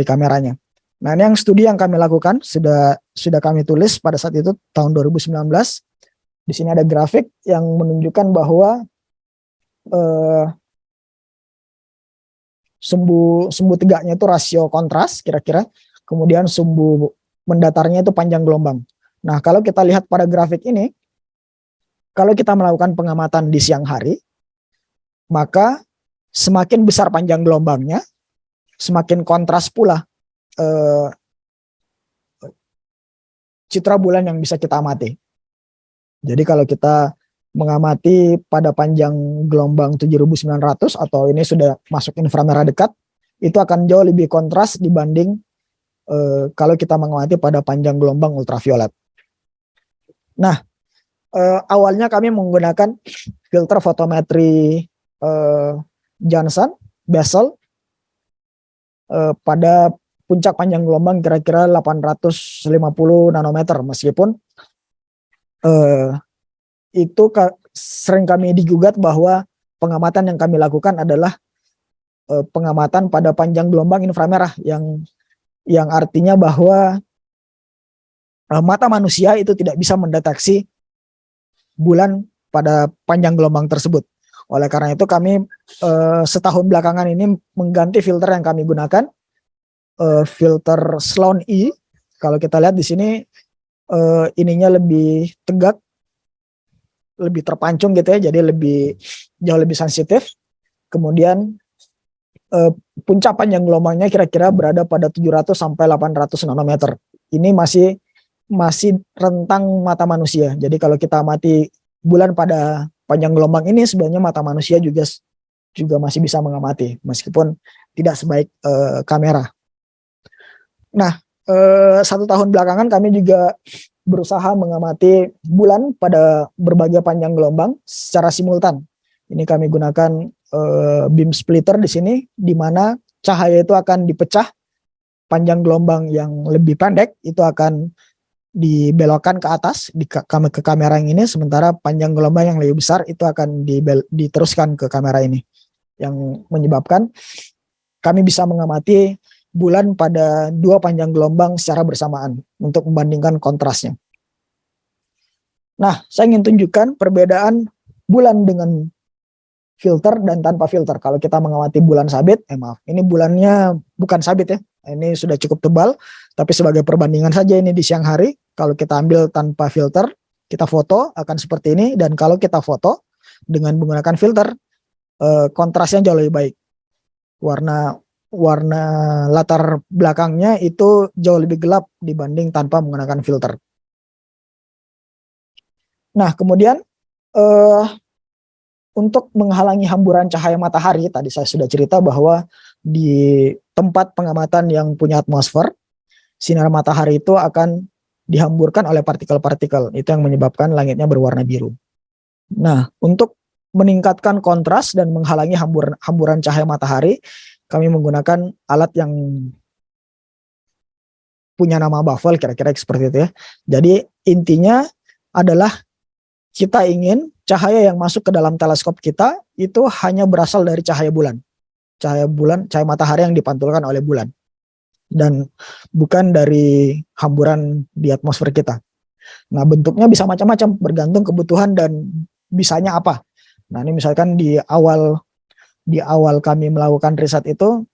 kameranya. Nah, ini yang studi yang kami lakukan, sudah kami tulis pada saat itu tahun 2019. Di sini ada grafik yang menunjukkan bahwa sumbu tegaknya itu rasio kontras kira-kira, kemudian sumbu mendatarnya itu panjang gelombang. Nah, kalau kita lihat pada grafik ini, kalau kita melakukan pengamatan di siang hari, maka semakin besar panjang gelombangnya, semakin kontras pula citra bulan yang bisa kita amati. Jadi kalau kita mengamati pada panjang gelombang 7900 atau ini sudah masuk inframerah dekat, itu akan jauh lebih kontras dibanding kalau kita mengamati pada panjang gelombang ultraviolet. Nah, awalnya kami menggunakan filter fotometri Johnson Bessel pada puncak panjang gelombang kira-kira 850 nanometer, meskipun itu sering kami digugat bahwa pengamatan yang kami lakukan adalah pengamatan pada panjang gelombang inframerah yang artinya bahwa mata manusia itu tidak bisa mendeteksi bulan pada panjang gelombang tersebut. Oleh karena itu kami setahun belakangan ini mengganti filter yang kami gunakan, filter Sloan E. Kalau kita lihat di sini ininya lebih tegak, lebih terpancung gitu ya, jadi jauh lebih sensitif. Kemudian puncak panjang gelombangnya kira-kira berada pada 700 sampai 800 nanometer. Ini masih rentang mata manusia. Jadi kalau kita amati bulan pada panjang gelombang ini, sebenarnya mata manusia juga masih bisa mengamati, meskipun tidak sebaik kamera. Nah, 1 tahun belakangan kami juga berusaha mengamati bulan pada berbagai panjang gelombang secara simultan. Ini kami gunakan beam splitter di sini, di mana cahaya itu akan dipecah. Panjang gelombang yang lebih pendek itu akan dibelokkan ke atas ke kamera yang ini, sementara panjang gelombang yang lebih besar itu akan diteruskan ke kamera ini, yang menyebabkan kami bisa mengamati bulan pada 2 panjang gelombang secara bersamaan untuk membandingkan kontrasnya. Nah, saya ingin tunjukkan perbedaan bulan dengan filter dan tanpa filter. Kalau kita mengamati bulan sabit, ini bulannya bukan sabit ya, ini sudah cukup tebal, tapi sebagai perbandingan saja ini di siang hari, kalau kita ambil tanpa filter, kita foto akan seperti ini, dan kalau kita foto dengan menggunakan filter, kontrasnya jauh lebih baik. Warna latar belakangnya itu jauh lebih gelap dibanding tanpa menggunakan filter. Nah, kemudian eh, untuk menghalangi hamburan cahaya matahari, tadi saya sudah cerita bahwa di tempat pengamatan yang punya atmosfer, sinar matahari itu akan dihamburkan oleh partikel-partikel. Itu yang menyebabkan langitnya berwarna biru. Nah, untuk meningkatkan kontras dan menghalangi hamburan cahaya matahari, kami menggunakan alat yang punya nama baffle, kira-kira seperti itu ya. Jadi intinya adalah kita ingin cahaya yang masuk ke dalam teleskop kita itu hanya berasal dari cahaya bulan. Cahaya bulan, cahaya matahari yang dipantulkan oleh bulan. Dan bukan dari hamburan di atmosfer kita. Nah, bentuknya bisa macam-macam, bergantung kebutuhan dan bisanya apa. Nah, ini misalkan di awal kami melakukan riset itu,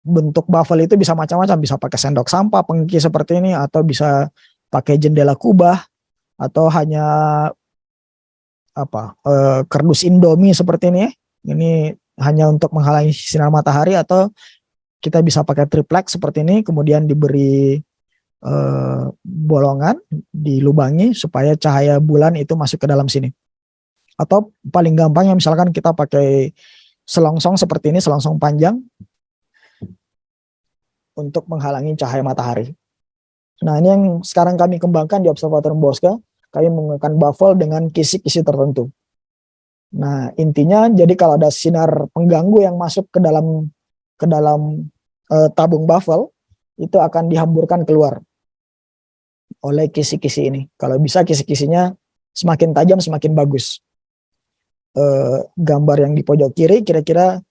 bentuk baffle itu bisa macam-macam, bisa pakai sendok sampah, pengki seperti ini, atau bisa pakai jendela kubah, atau hanya kardus Indomie seperti ini. Ini hanya untuk menghalangi sinar matahari, atau kita bisa pakai triplex seperti ini, kemudian diberi bolongan, dilubangi supaya cahaya bulan itu masuk ke dalam sini. Atau paling gampangnya misalkan kita pakai selongsong seperti ini, selongsong panjang untuk menghalangi cahaya matahari. Nah, ini yang sekarang kami kembangkan di Observatorium Bosca. Kami menggunakan baffle dengan kisi-kisi tertentu. Nah, intinya jadi kalau ada sinar pengganggu yang masuk ke dalam tabung baffle, itu akan dihamburkan keluar oleh kisi-kisi ini. Kalau bisa kisi-kisinya semakin tajam semakin bagus. Gambar yang di pojok kiri kira-kira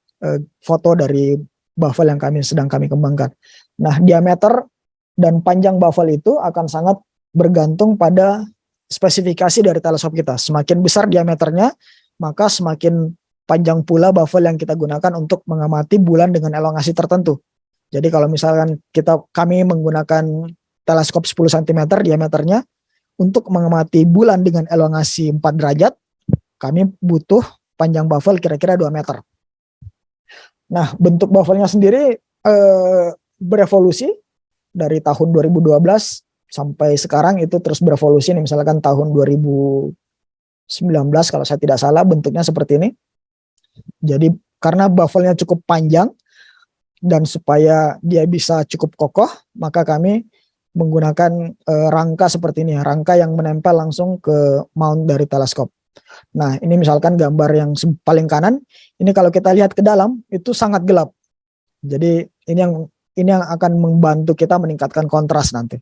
foto dari baffle yang sedang kami kembangkan. Nah, diameter dan panjang baffle itu akan sangat bergantung pada spesifikasi dari teleskop kita. Semakin besar diameternya, maka semakin panjang pula baffle yang kita gunakan untuk mengamati bulan dengan elongasi tertentu. Jadi kalau misalkan kami menggunakan teleskop 10 cm diameternya untuk mengamati bulan dengan elongasi 4 derajat, kami butuh panjang baffle kira-kira 2 meter. Nah, bentuk baffle-nya sendiri berevolusi dari tahun 2012 sampai sekarang, itu terus berevolusi. Nih, misalkan tahun 2019 kalau saya tidak salah bentuknya seperti ini. Jadi karena baffle-nya cukup panjang dan supaya dia bisa cukup kokoh, maka kami menggunakan rangka seperti ini, rangka yang menempel langsung ke mount dari teleskop. Nah, ini misalkan gambar yang paling kanan, ini kalau kita lihat ke dalam itu sangat gelap. Jadi ini yang akan membantu kita meningkatkan kontras nanti.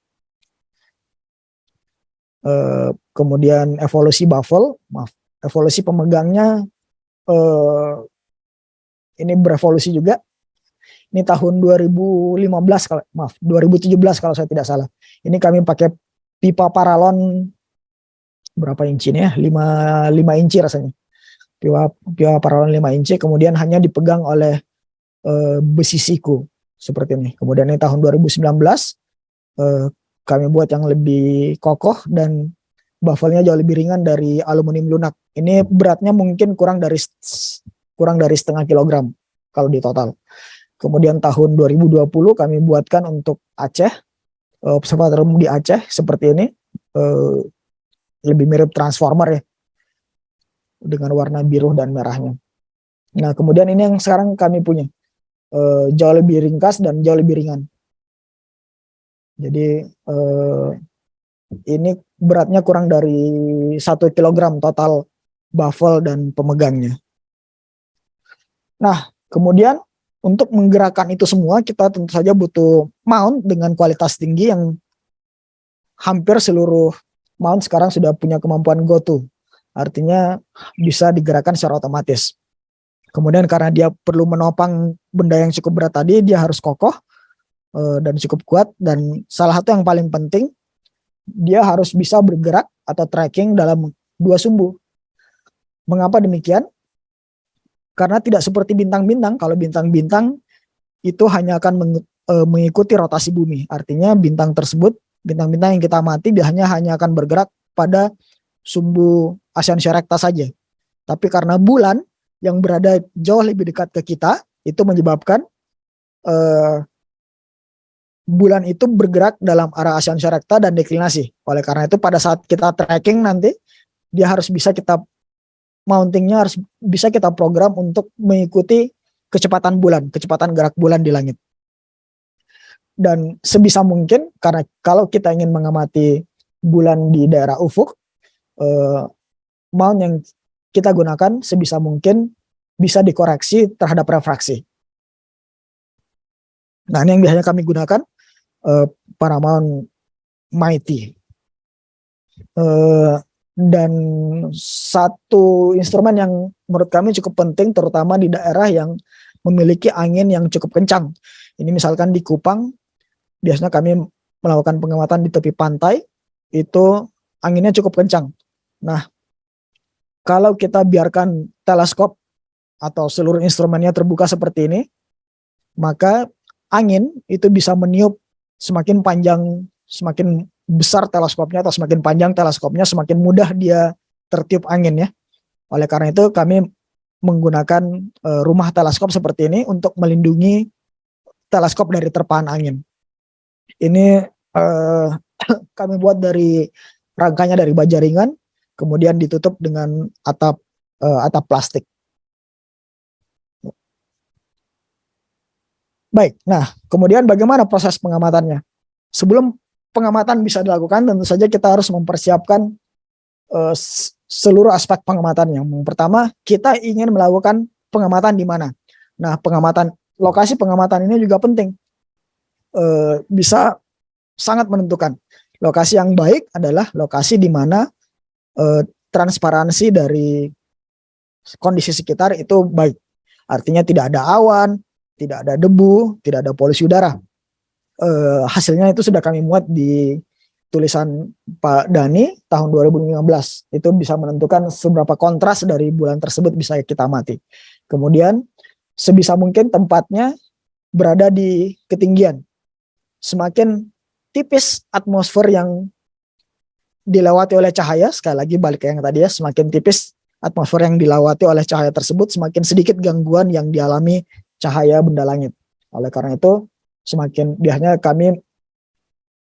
Kemudian evolusi baffle, evolusi pemegangnya ini berevolusi juga. Ini tahun 2017 kalau saya tidak salah. Ini kami pakai pipa paralon berapa inci ini ya? 5 inci rasanya. Pipa paralon 5 inci, kemudian hanya dipegang oleh besi siku seperti ini. Kemudian ini tahun 2019 kami buat yang lebih kokoh dan baffle-nya jauh lebih ringan dari aluminium lunak. Ini beratnya mungkin kurang dari setengah kilogram kalau di total. Kemudian tahun 2020 kami buatkan untuk Aceh, observatorium di Aceh seperti ini, lebih mirip transformer ya, dengan warna biru dan merahnya. Nah, kemudian ini yang sekarang kami punya, jauh lebih ringkas dan jauh lebih ringan. Jadi ini beratnya kurang dari 1 kilogram total baffle dan pemegangnya. Nah, kemudian untuk menggerakkan itu semua kita tentu saja butuh mount dengan kualitas tinggi yang hampir seluruh mount sekarang sudah punya kemampuan go-to. Artinya bisa digerakkan secara otomatis. Kemudian karena dia perlu menopang benda yang cukup berat tadi, dia harus kokoh dan cukup kuat. Dan salah satu yang paling penting, dia harus bisa bergerak atau tracking dalam 2 sumbu. Mengapa demikian? Karena tidak seperti bintang-bintang. Kalau bintang-bintang itu hanya akan mengikuti rotasi bumi. Artinya bintang-bintang yang kita amati dia hanya akan bergerak pada sumbu Asian Recta saja. Tapi karena bulan yang berada jauh lebih dekat ke kita, itu menyebabkan bulan itu bergerak dalam arah Asian Recta dan deklinasi. Oleh karena itu pada saat kita tracking nanti, dia harus bisa kita mountingnya harus bisa kita program untuk mengikuti kecepatan bulan, kecepatan gerak bulan di langit. Dan sebisa mungkin, karena kalau kita ingin mengamati bulan di daerah ufuk, mount yang kita gunakan sebisa mungkin bisa dikoreksi terhadap refraksi. Nah, ini yang biasanya kami gunakan, Paramount Mighty. Dan satu instrumen yang menurut kami cukup penting, terutama di daerah yang memiliki angin yang cukup kencang. Ini misalkan di Kupang, biasanya kami melakukan pengamatan di tepi pantai, itu anginnya cukup kencang. Nah, kalau kita biarkan teleskop atau seluruh instrumennya terbuka seperti ini, maka angin itu bisa meniup semakin panjang, semakin besar teleskopnya atau semakin panjang teleskopnya, semakin mudah dia tertiup angin ya. Oleh karena itu kami menggunakan rumah teleskop seperti ini untuk melindungi teleskop dari terpaan angin. Ini kami buat dari rangkanya dari baja ringan, kemudian ditutup dengan atap plastik. Baik, nah kemudian bagaimana proses pengamatannya? Sebelum pengamatan bisa dilakukan, tentu saja kita harus mempersiapkan seluruh aspek pengamatannya. Yang pertama, kita ingin melakukan pengamatan di mana. Nah, lokasi pengamatan ini juga penting. Bisa sangat menentukan. Lokasi yang baik adalah lokasi di mana transparansi dari kondisi sekitar itu baik. Artinya tidak ada awan, tidak ada debu, tidak ada polusi udara. Hasilnya itu sudah kami muat di tulisan Pak Dani tahun 2015. Itu bisa menentukan seberapa kontras dari bulan tersebut bisa kita amati. Kemudian sebisa mungkin tempatnya berada di ketinggian. Semakin tipis atmosfer yang dilewati oleh cahaya, sekali lagi balik ke yang tadi ya, semakin tipis atmosfer yang dilewati oleh cahaya tersebut, semakin sedikit gangguan yang dialami cahaya benda langit. Oleh karena itu, semakin biasanya kami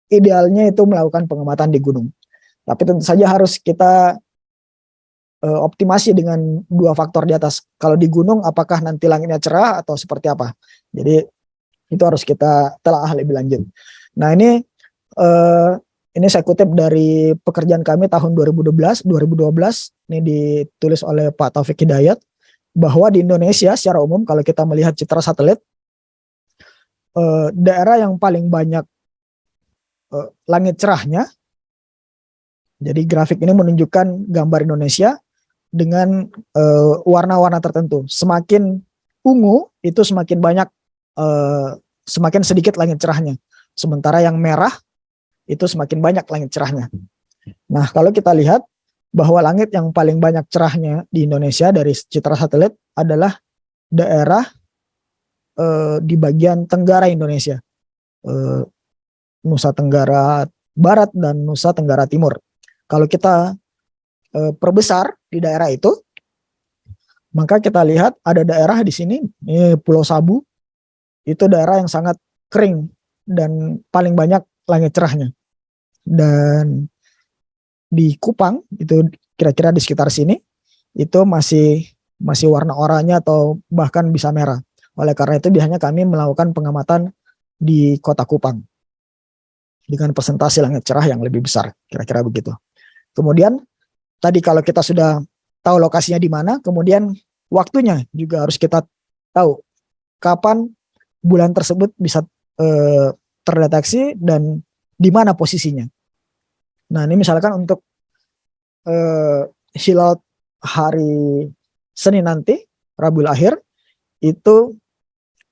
idealnya itu melakukan pengamatan di gunung. Tapi tentu saja harus kita optimasi dengan dua faktor di atas. Kalau di gunung, apakah nanti langitnya cerah atau seperti apa? Jadi itu harus kita telaah lebih lanjut. Nah, ini saya kutip dari pekerjaan kami tahun 2012. Ini ditulis oleh Pak Taufik Hidayat, bahwa di Indonesia secara umum kalau kita melihat citra satelit, daerah yang paling banyak langit cerahnya, jadi grafik ini menunjukkan gambar Indonesia dengan warna-warna tertentu. Semakin ungu itu semakin banyak, semakin sedikit langit cerahnya. Sementara yang merah itu semakin banyak langit cerahnya. Nah, kalau kita lihat bahwa langit yang paling banyak cerahnya di Indonesia dari citra satelit adalah daerah di bagian tenggara Indonesia, Nusa Tenggara Barat dan Nusa Tenggara Timur. Kalau kita perbesar di daerah itu, maka kita lihat ada daerah di sini, ini Pulau Sabu, itu daerah yang sangat kering dan paling banyak langit cerahnya. Dan di Kupang itu kira-kira di sekitar sini itu masih warna oranye atau bahkan bisa merah. Oleh karena itu biasanya kami melakukan pengamatan di Kota Kupang dengan persentase langit cerah yang lebih besar, kira-kira begitu. Kemudian tadi kalau kita sudah tahu lokasinya di mana, kemudian waktunya juga harus kita tahu kapan bulan tersebut bisa terdeteksi dan di mana posisinya. Nah, ini misalkan untuk hilal hari Senin nanti, Rabiul Akhir, itu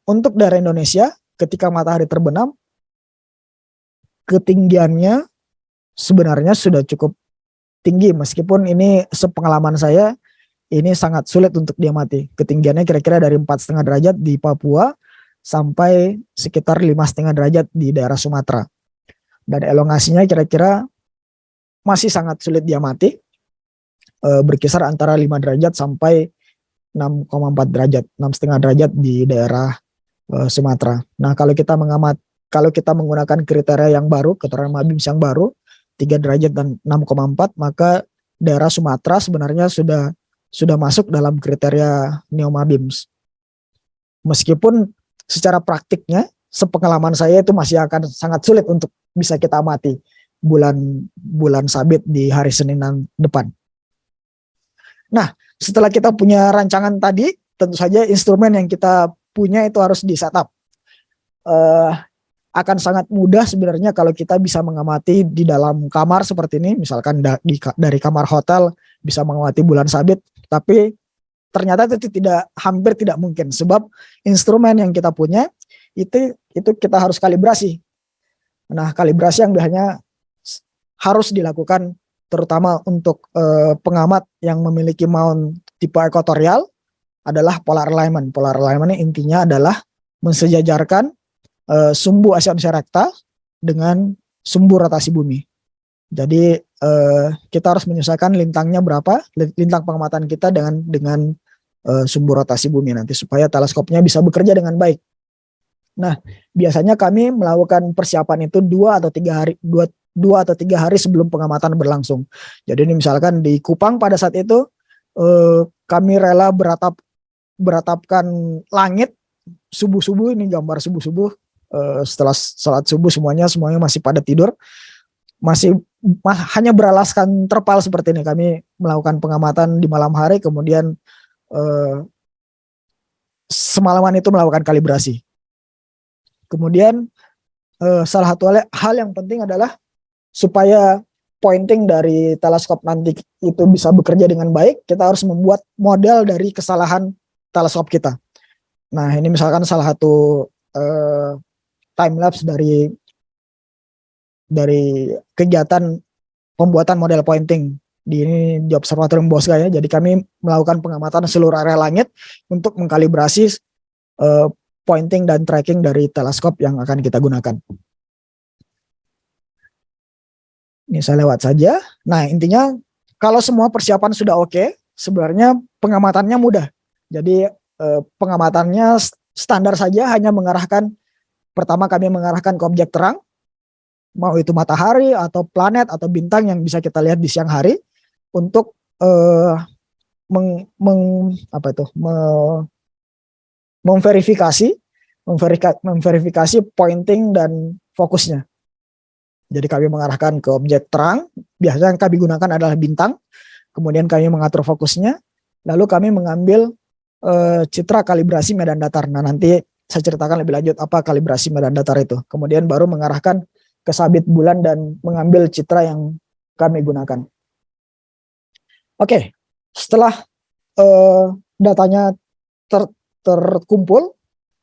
untuk daerah Indonesia ketika matahari terbenam, ketinggiannya sebenarnya sudah cukup tinggi, meskipun ini sepengalaman saya ini sangat sulit untuk diamati. Ketinggiannya kira-kira dari 4,5 derajat di Papua sampai sekitar 5,5 derajat di daerah Sumatera. Dan elongasinya kira-kira masih sangat sulit diamati, berkisar antara 5 derajat sampai 6,4 derajat, 6,5 derajat di daerah Sumatera. Nah, kalau kita menggunakan kriteria yang baru, keterangan MABIMS yang baru, 3 derajat dan 6,4, maka daerah Sumatera sebenarnya sudah masuk dalam kriteria NIOMA BIMS. Meskipun secara praktiknya, sepengalaman saya itu masih akan sangat sulit untuk bisa kita amati bulan sabit di hari Senin depan. Nah, setelah kita punya rancangan tadi, tentu saja instrumen yang kita punya itu harus di setup. Akan sangat mudah sebenarnya kalau kita bisa mengamati di dalam kamar seperti ini, misalkan dari kamar hotel bisa mengamati bulan sabit, tapi ternyata itu hampir tidak mungkin, sebab instrumen yang kita punya itu kita harus kalibrasi. Nah, kalibrasi yang biasanya harus dilakukan terutama untuk pengamat yang memiliki mount tipe ekuatorial adalah polar alignment. Polar alignment intinya adalah mensejajarkan sumbu asyiktosis rekta dengan sumbu rotasi bumi. Jadi kita harus menyesuaikan lintangnya berapa, lintang pengamatan kita dengan sumbu rotasi bumi nanti supaya teleskopnya bisa bekerja dengan baik. Nah, biasanya kami melakukan persiapan itu 2 atau 3 hari sebelum pengamatan berlangsung. Jadi ini misalkan di Kupang pada saat itu kami rela beratapkan langit subuh-subuh, ini gambar subuh-subuh. Setelah sholat subuh semuanya masih pada tidur, hanya beralaskan terpal seperti ini. Kami melakukan pengamatan di malam hari, kemudian semalaman itu melakukan kalibrasi. Kemudian salah satu hal yang penting adalah supaya pointing dari teleskop nanti itu bisa bekerja dengan baik, kita harus membuat model dari kesalahan teleskop kita. Nah, ini misalkan salah satu time lapse dari kegiatan pembuatan model pointing di Observatorium Bosca ya. Jadi kami melakukan pengamatan seluruh area langit untuk mengkalibrasi pointing dan tracking dari teleskop yang akan kita gunakan. Ini saya lewat saja. Nah, intinya kalau semua persiapan sudah oke, sebenarnya pengamatannya mudah. Jadi pengamatannya standar saja, hanya pertama kami mengarahkan ke objek terang, mau itu matahari atau planet atau bintang yang bisa kita lihat di siang hari, untuk memverifikasi pointing dan fokusnya. Jadi kami mengarahkan ke objek terang, biasanya yang kami gunakan adalah bintang, kemudian kami mengatur fokusnya, lalu kami mengambil citra kalibrasi medan datar. Nah, nanti saya ceritakan lebih lanjut apa kalibrasi medan datar itu. Kemudian baru mengarahkan ke sabit bulan dan mengambil citra yang kami gunakan. Oke, setelah datanya terkumpul,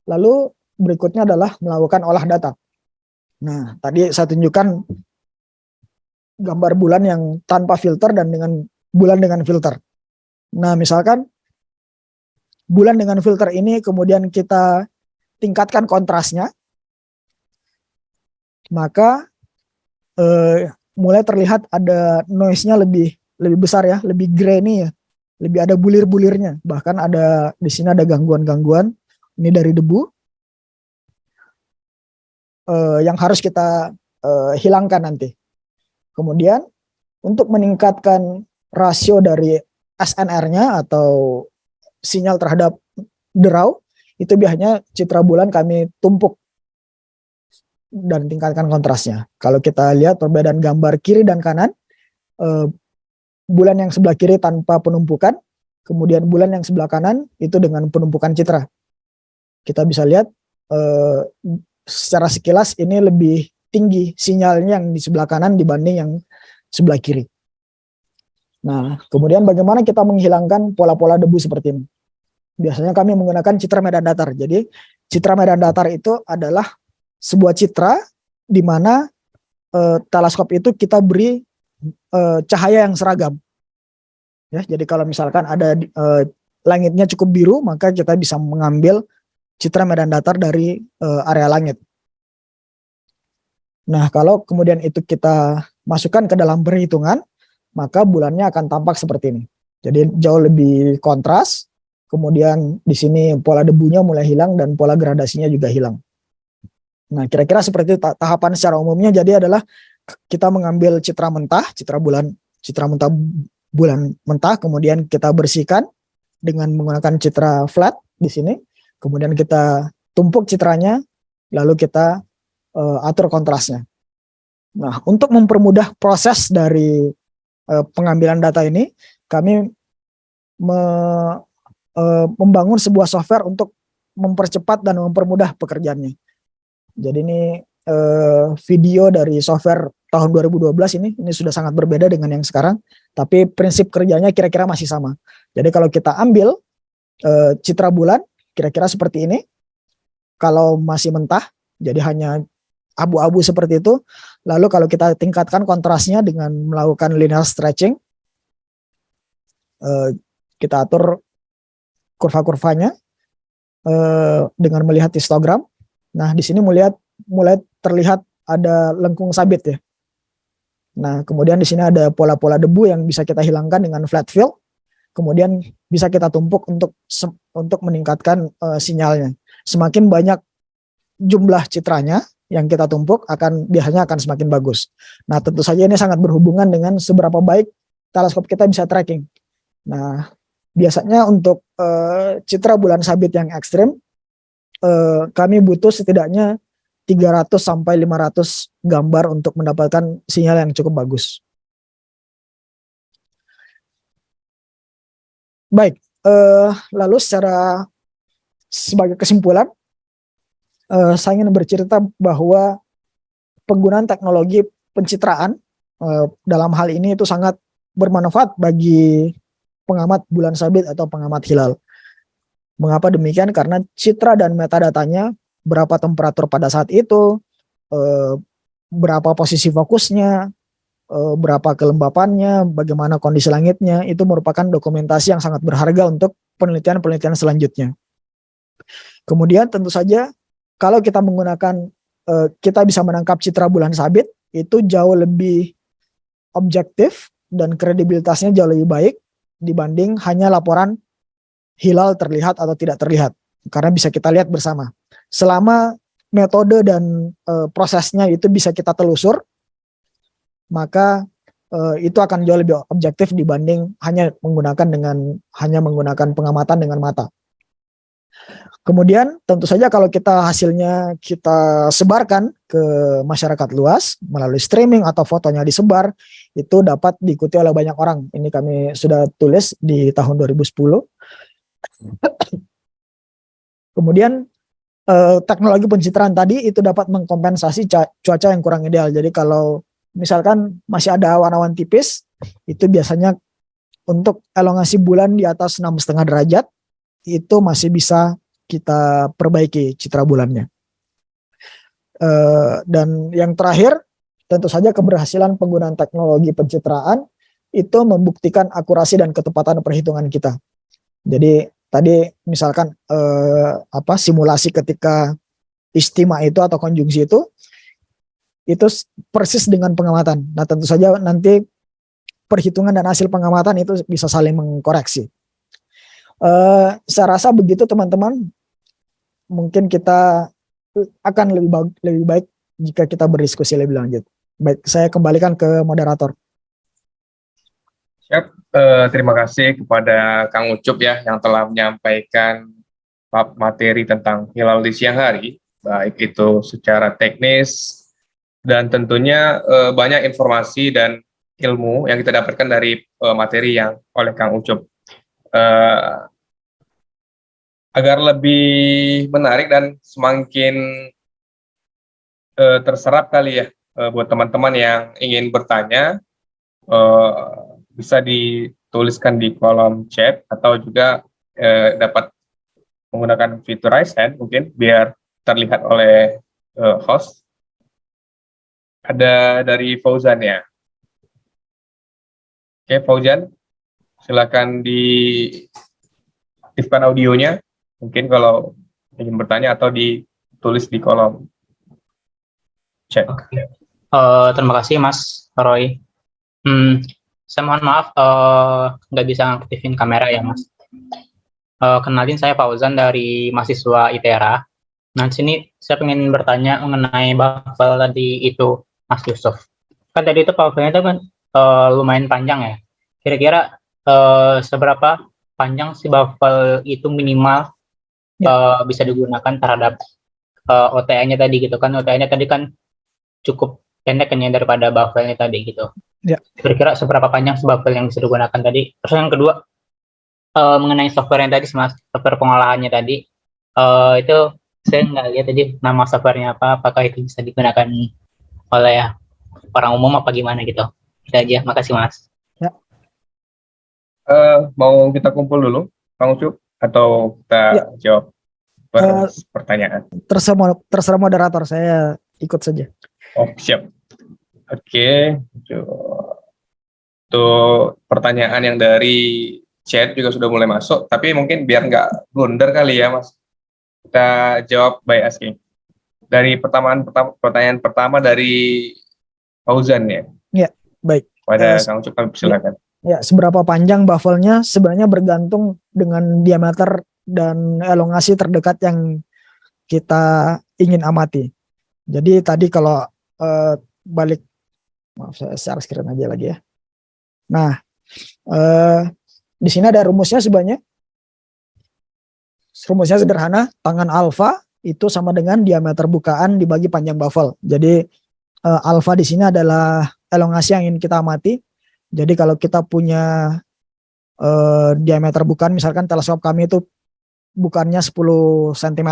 lalu berikutnya adalah melakukan olah data. Nah, tadi saya tunjukkan gambar bulan yang tanpa filter dan dengan bulan dengan filter. Nah, misalkan bulan dengan filter ini kemudian kita tingkatkan kontrasnya, maka mulai terlihat ada noise-nya lebih besar ya, lebih grainy ya, lebih ada bulir-bulirnya. Bahkan di sini ada gangguan-gangguan ini dari debu yang harus kita hilangkan nanti. Kemudian untuk meningkatkan rasio dari SNR-nya atau sinyal terhadap derau, itu biasanya citra bulan kami tumpuk dan tingkatkan kontrasnya. Kalau kita lihat perbedaan gambar kiri dan kanan, bulan yang sebelah kiri tanpa penumpukan, kemudian bulan yang sebelah kanan itu dengan penumpukan citra. Kita bisa lihat secara sekilas ini lebih tinggi sinyalnya yang di sebelah kanan dibanding yang sebelah kiri. Nah, kemudian bagaimana kita menghilangkan pola-pola debu seperti ini? Biasanya kami menggunakan citra medan datar. Jadi citra medan datar itu adalah sebuah citra di mana teleskop itu kita beri cahaya yang seragam. Ya, jadi kalau misalkan ada langitnya cukup biru, maka kita bisa mengambil citra medan datar dari area langit. Nah, kalau kemudian itu kita masukkan ke dalam perhitungan, maka bulannya akan tampak seperti ini. Jadi jauh lebih kontras. Kemudian di sini pola debunya mulai hilang dan pola gradasinya juga hilang. Nah, kira-kira seperti tahapan secara umumnya. Jadi adalah kita mengambil citra mentah, citra mentah bulan mentah, kemudian kita bersihkan dengan menggunakan citra flat di sini, kemudian kita tumpuk citranya, lalu kita atur kontrasnya. Nah, untuk mempermudah proses dari pengambilan data ini, kami membangun sebuah software untuk mempercepat dan mempermudah pekerjaannya. Jadi ini video dari software tahun 2012 ini sudah sangat berbeda dengan yang sekarang, tapi prinsip kerjanya kira-kira masih sama. Jadi kalau kita ambil citra bulan kira-kira seperti ini, kalau masih mentah, jadi hanya abu-abu seperti itu. Lalu kalau kita tingkatkan kontrasnya dengan melakukan linear stretching, kita atur kurva-kurvanya dengan melihat histogram. Nah, di sini mulai terlihat ada lengkung sabit ya. Nah, kemudian di sini ada pola-pola debu yang bisa kita hilangkan dengan flat fill. Kemudian bisa kita tumpuk untuk meningkatkan sinyalnya. Semakin banyak jumlah citranya yang kita tumpuk biasanya akan semakin bagus. Nah, tentu saja ini sangat berhubungan dengan seberapa baik teleskop kita bisa tracking. Nah, biasanya untuk citra bulan sabit yang ekstrim, kami butuh setidaknya 300 sampai 500 gambar untuk mendapatkan sinyal yang cukup bagus. Baik, lalu sebagai kesimpulan, saya ingin bercerita bahwa penggunaan teknologi pencitraan dalam hal ini itu sangat bermanfaat bagi pengamat bulan sabit atau pengamat hilal. Mengapa demikian? Karena citra dan metadatanya, berapa temperatur pada saat itu, berapa posisi fokusnya, berapa kelembapannya, bagaimana kondisi langitnya, itu merupakan dokumentasi yang sangat berharga untuk penelitian-penelitian selanjutnya. Kemudian tentu saja kalau kita menggunakan, kita bisa menangkap citra bulan sabit, itu jauh lebih objektif dan kredibilitasnya jauh lebih baik dibanding hanya laporan hilal terlihat atau tidak terlihat, karena bisa kita lihat bersama. Selama metode dan prosesnya itu bisa kita telusur, maka itu akan jauh lebih objektif dibanding hanya menggunakan pengamatan dengan mata. Kemudian tentu saja kalau hasilnya kita sebarkan ke masyarakat luas melalui streaming atau fotonya disebar, itu dapat diikuti oleh banyak orang. Ini kami sudah tulis di tahun 2010. Kemudian teknologi pencitraan tadi itu dapat mengkompensasi cuaca yang kurang ideal. Jadi kalau misalkan masih ada awan-awan tipis, itu biasanya untuk elongasi bulan di atas 6,5 derajat, itu masih bisa kita perbaiki citra bulannya. Dan yang terakhir, tentu saja keberhasilan penggunaan teknologi pencitraan itu membuktikan akurasi dan ketepatan perhitungan kita. Jadi tadi misalkan simulasi ketika istima itu atau konjungsi itu persis dengan pengamatan. Nah, tentu saja nanti perhitungan dan hasil pengamatan itu bisa saling mengkoreksi. Saya rasa begitu teman-teman. Mungkin kita akan lebih baik jika kita berdiskusi lebih lanjut. Baik, saya kembalikan ke moderator. Siap, terima kasih kepada Kang Ucup ya yang telah menyampaikan materi tentang hilal di siang hari, baik itu secara teknis dan tentunya banyak informasi dan ilmu yang kita dapatkan dari materi yang oleh Kang Ucup. Agar lebih menarik dan semakin terserap kali ya buat teman-teman yang ingin bertanya, bisa dituliskan di kolom chat atau juga dapat menggunakan fitur raise hand mungkin biar terlihat oleh host. Ada dari Fauzan ya. Oke, Fauzan, silakan diaktifkan audionya. Mungkin kalau ingin bertanya atau ditulis di kolom chat. Oke. Terima kasih Mas Roy. Saya mohon maaf nggak bisa ngaktifin kamera ya Mas. Kenalin, saya Fauzan dari mahasiswa ITERA. Nah, di sini saya ingin bertanya mengenai buffer tadi itu Mas Yusuf. Kan tadi itu buffernya itu kan lumayan panjang ya. kira-kira seberapa panjang si baffle itu minimal bisa digunakan terhadap OTA-nya tadi gitu kan? OTA-nya tadi kan cukup pendek kan ya daripada baffle-nya tadi gitu. Ya. Kira-kira seberapa panjang si baffle yang bisa digunakan tadi? Terus yang kedua, mengenai software yang tadi, software pengolahannya tadi, itu saya nggak lihat tadi nama softwarenya apa, apakah itu bisa digunakan oleh orang umum apa gimana gitu. Itu aja, makasih Mas. Mau kita kumpul dulu, Kang Ucup, atau kita jawab pertanyaan? Terserah moderator, saya ikut saja. Oh, siap. Oke. Tuh, pertanyaan yang dari chat juga sudah mulai masuk, tapi mungkin biar nggak blunder kali ya, Mas. Kita jawab by asking. Dari pertanyaan pertama dari Fauzan ya. Ya, baik. Pada Kang Ucup, silakan. Ya, seberapa panjang baffle-nya sebenarnya bergantung dengan diameter dan elongasi terdekat yang kita ingin amati. Jadi tadi kalau balik, maaf saya share screen aja lagi ya. Nah, di sini ada rumusnya sebenarnya. Rumusnya sederhana, tangan alfa itu sama dengan diameter bukaan dibagi panjang baffle. Jadi alfa di sini adalah elongasi yang ingin kita amati. Jadi kalau kita punya diameter bukaan, misalkan teleskop kami itu bukannya 10 cm,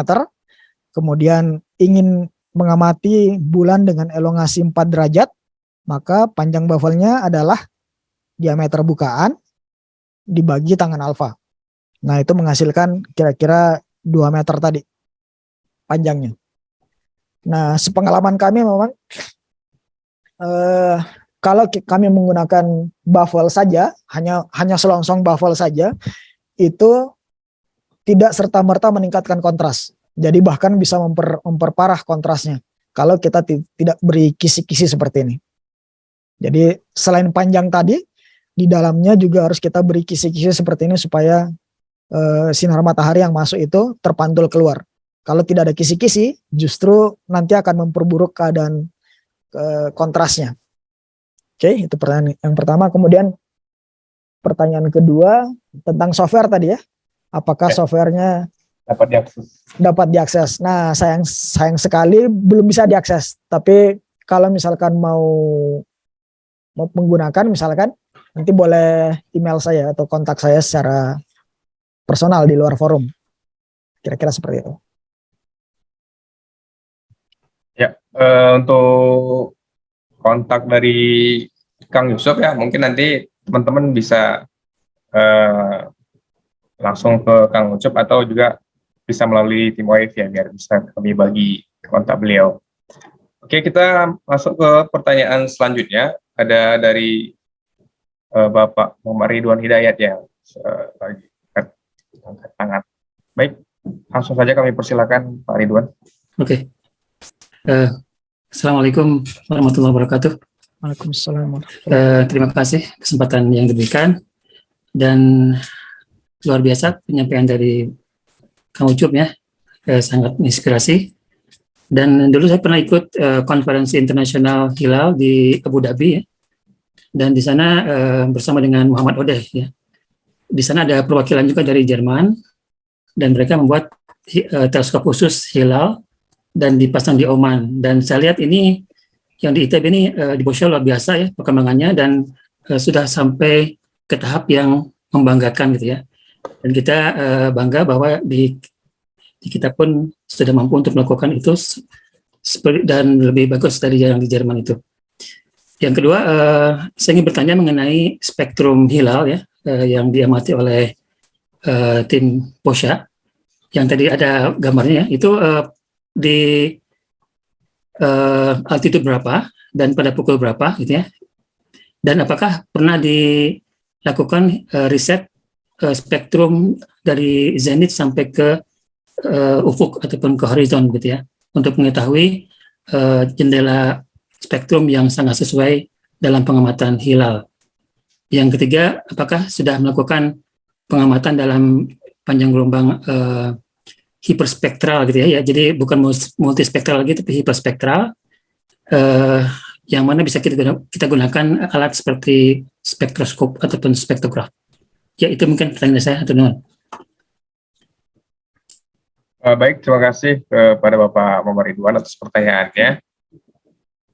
kemudian ingin mengamati bulan dengan elongasi 4 derajat, maka panjang baffle-nya adalah diameter bukaan dibagi tangan alfa. Nah, itu menghasilkan kira-kira 2 meter tadi panjangnya. Nah, sepengalaman kami memang kalau kami menggunakan baffle saja, hanya selongsong baffle saja, itu tidak serta-merta meningkatkan kontras. Jadi bahkan bisa memperparah kontrasnya kalau kita tidak beri kisi-kisi seperti ini. Jadi selain panjang tadi, di dalamnya juga harus kita beri kisi-kisi seperti ini supaya sinar matahari yang masuk itu terpantul keluar. Kalau tidak ada kisi-kisi, justru nanti akan memperburuk keadaan kontrasnya. Oke, itu pertanyaan yang pertama. Kemudian pertanyaan kedua tentang software tadi ya. Apakah softwarenya dapat diakses? Nah, sayang sekali belum bisa diakses. Tapi kalau misalkan mau menggunakan, misalkan nanti boleh email saya atau kontak saya secara personal di luar forum. Kira-kira seperti itu. Ya, untuk kontak dari Kang Yusuf ya, mungkin nanti teman-teman bisa langsung ke Kang Ucup atau juga bisa melalui tim WIFI ya, biar bisa kami bagi kontak beliau. Oke, kita masuk ke pertanyaan selanjutnya. Ada dari Bapak Muhammad Ridwan Hidayat yang lagi angkat tangan. Baik, langsung saja kami persilakan Pak Ridwan. Oke. Assalamualaikum warahmatullahi wabarakatuh. Waalaikumsalam. Terima kasih kesempatan yang diberikan dan luar biasa penyampaian dari Kang Ucup ya, sangat menginspirasi. Dan dulu saya pernah ikut konferensi internasional hilal di Abu Dhabi ya, dan di sana bersama dengan Muhammad Odeh ya. Di sana ada perwakilan juga dari Jerman dan mereka membuat teleskop khusus hilal dan dipasang di Oman. Dan saya lihat ini yang di ITB ini di Bosya luar biasa ya perkembangannya, dan sudah sampai ke tahap yang membanggakan gitu ya. Dan kita bangga bahwa di kita pun sudah mampu untuk melakukan itu dan lebih bagus dari yang di Jerman itu. Yang kedua, saya ingin bertanya mengenai spektrum hilal ya, yang diamati oleh tim Bosya, yang tadi ada gambarnya, itu di altitude berapa dan pada pukul berapa gitu ya, dan apakah pernah dilakukan riset spektrum dari zenith sampai ke ufuk ataupun ke horizon gitu ya, untuk mengetahui jendela spektrum yang sangat sesuai dalam pengamatan hilal. Yang ketiga, apakah sudah melakukan pengamatan dalam panjang gelombang hiperspektral gitu ya, jadi bukan multispektral lagi tapi hiperspektral, yang mana bisa kita gunakan alat seperti spektroskop ataupun spektrograf. Ya, itu mungkin pertanyaan saya, atau nuhun. Baik, terima kasih kepada Bapak Muhammad Ridwan atas pertanyaannya.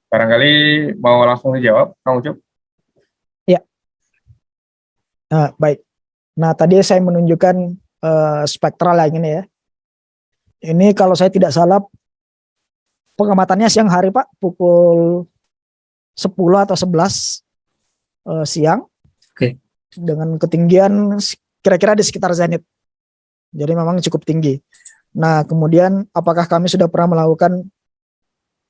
Barangkali mau langsung dijawab, Kang Ucup? Baik. Nah, tadi saya menunjukkan spektral yang ini ya. Ini kalau saya tidak salah pengamatannya siang hari Pak, pukul 10 atau 11 siang. Oke. Dengan ketinggian kira-kira di sekitar zenit. Jadi memang cukup tinggi. Nah, kemudian apakah kami sudah pernah melakukan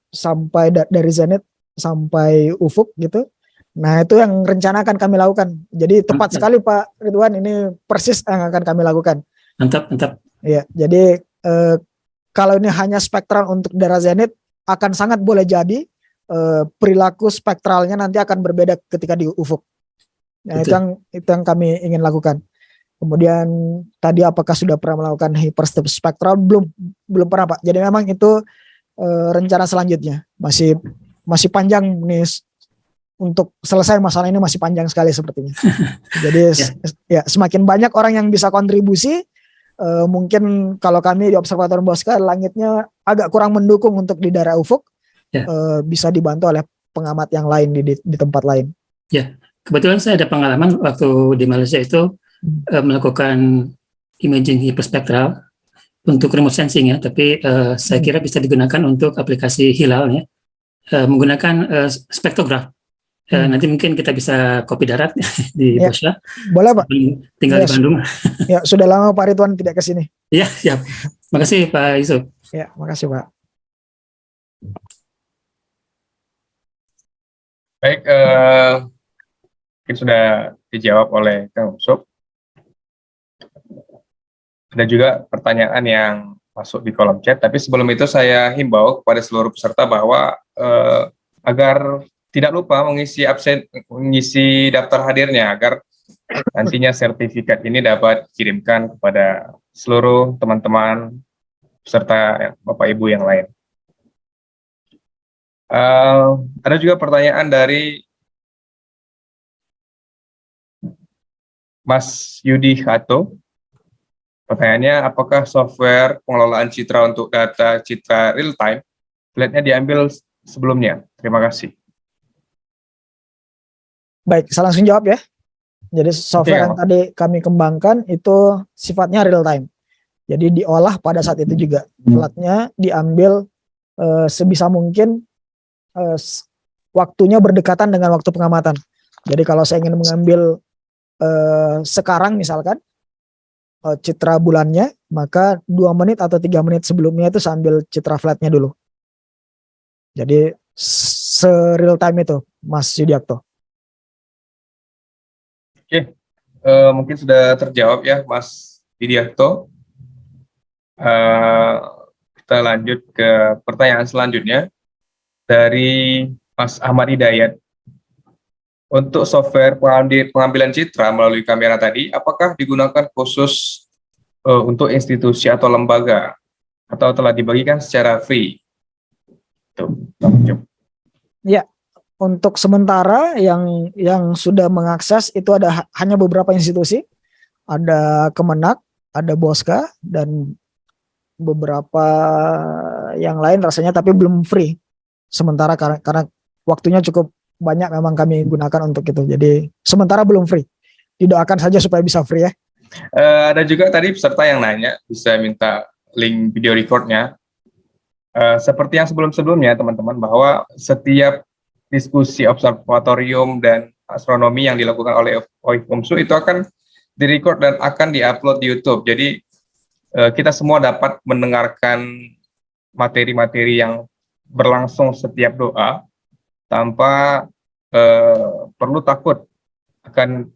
sampai dari zenit sampai ufuk gitu? Nah, itu yang rencana akan kami lakukan. Jadi tepat sekali Pak Ridwan, ini persis yang akan kami lakukan. Mantap, mantap. Ya, jadi kalau ini hanya spektral untuk daerah zenit, akan sangat boleh jadi perilaku spektralnya nanti akan berbeda ketika di ufuk. Nah, itu yang kami ingin lakukan. Kemudian tadi apakah sudah pernah melakukan hyperstep spektral? Belum pernah Pak. Jadi memang itu rencana selanjutnya. Masih panjang nih, untuk selesai masalah ini masih panjang sekali sepertinya. Jadi ya semakin banyak orang yang bisa kontribusi, mungkin kalau kami di Observatorium Bosca langitnya agak kurang mendukung untuk di daerah ufuk, bisa dibantu oleh pengamat yang lain di tempat lain. Ya, kebetulan saya ada pengalaman waktu di Malaysia itu melakukan imaging hiperspektral untuk remote sensing ya, tapi saya kira bisa digunakan untuk aplikasi hilal ya, menggunakan spektrograf. Nanti mungkin kita bisa kopi darat di Bosca. Boleh Pak. Tinggal di Bandung. Ya, sudah lama Pak Ridwan tidak ke sini. Iya, siap. Makasih Pak Yusuf. Ya, makasih Pak. Baik, mungkin sudah dijawab oleh Kang Ucup. Ada juga pertanyaan yang masuk di kolom chat, tapi sebelum itu saya himbau kepada seluruh peserta bahwa agar tidak lupa mengisi daftar hadirnya, agar nantinya sertifikat ini dapat dikirimkan kepada seluruh teman-teman peserta Bapak Ibu yang lain. Ada juga pertanyaan dari Mas Yudi Hato. Pertanyaannya, apakah software pengelolaan citra untuk data citra real time flightnya diambil sebelumnya? Terima kasih. Baik, saya langsung jawab ya. Jadi software yang tadi kami kembangkan itu sifatnya real time. Jadi diolah pada saat itu juga. Flightnya diambil sebisa mungkin waktunya berdekatan dengan waktu pengamatan. Jadi kalau saya ingin mengambil sekarang misalkan citra bulannya, maka 2 menit atau 3 menit sebelumnya itu sambil citra flatnya dulu. Jadi se-real time itu, Mas Yudiakto. Oke, mungkin sudah terjawab ya Mas Yudiakto. Kita lanjut ke pertanyaan selanjutnya dari Mas Ahmad Hidayat. Untuk software pengambilan citra melalui kamera tadi, apakah digunakan khusus untuk institusi atau lembaga, atau telah dibagikan secara free? Ya, untuk sementara yang sudah mengakses itu hanya beberapa institusi, ada Kemenak, ada Bosca, dan beberapa yang lain rasanya, tapi belum free. Sementara karena waktunya cukup banyak memang kami gunakan untuk itu. Jadi sementara belum free. Didoakan saja supaya bisa free ya. Ada juga tadi peserta yang nanya, bisa minta link video recordnya. Seperti yang sebelum-sebelumnya teman-teman, bahwa setiap diskusi observatorium dan astronomi yang dilakukan oleh OIFOMSU itu akan direcord dan akan diupload di YouTube. Jadi kita semua dapat mendengarkan materi-materi yang berlangsung setiap doa tanpa perlu takut akan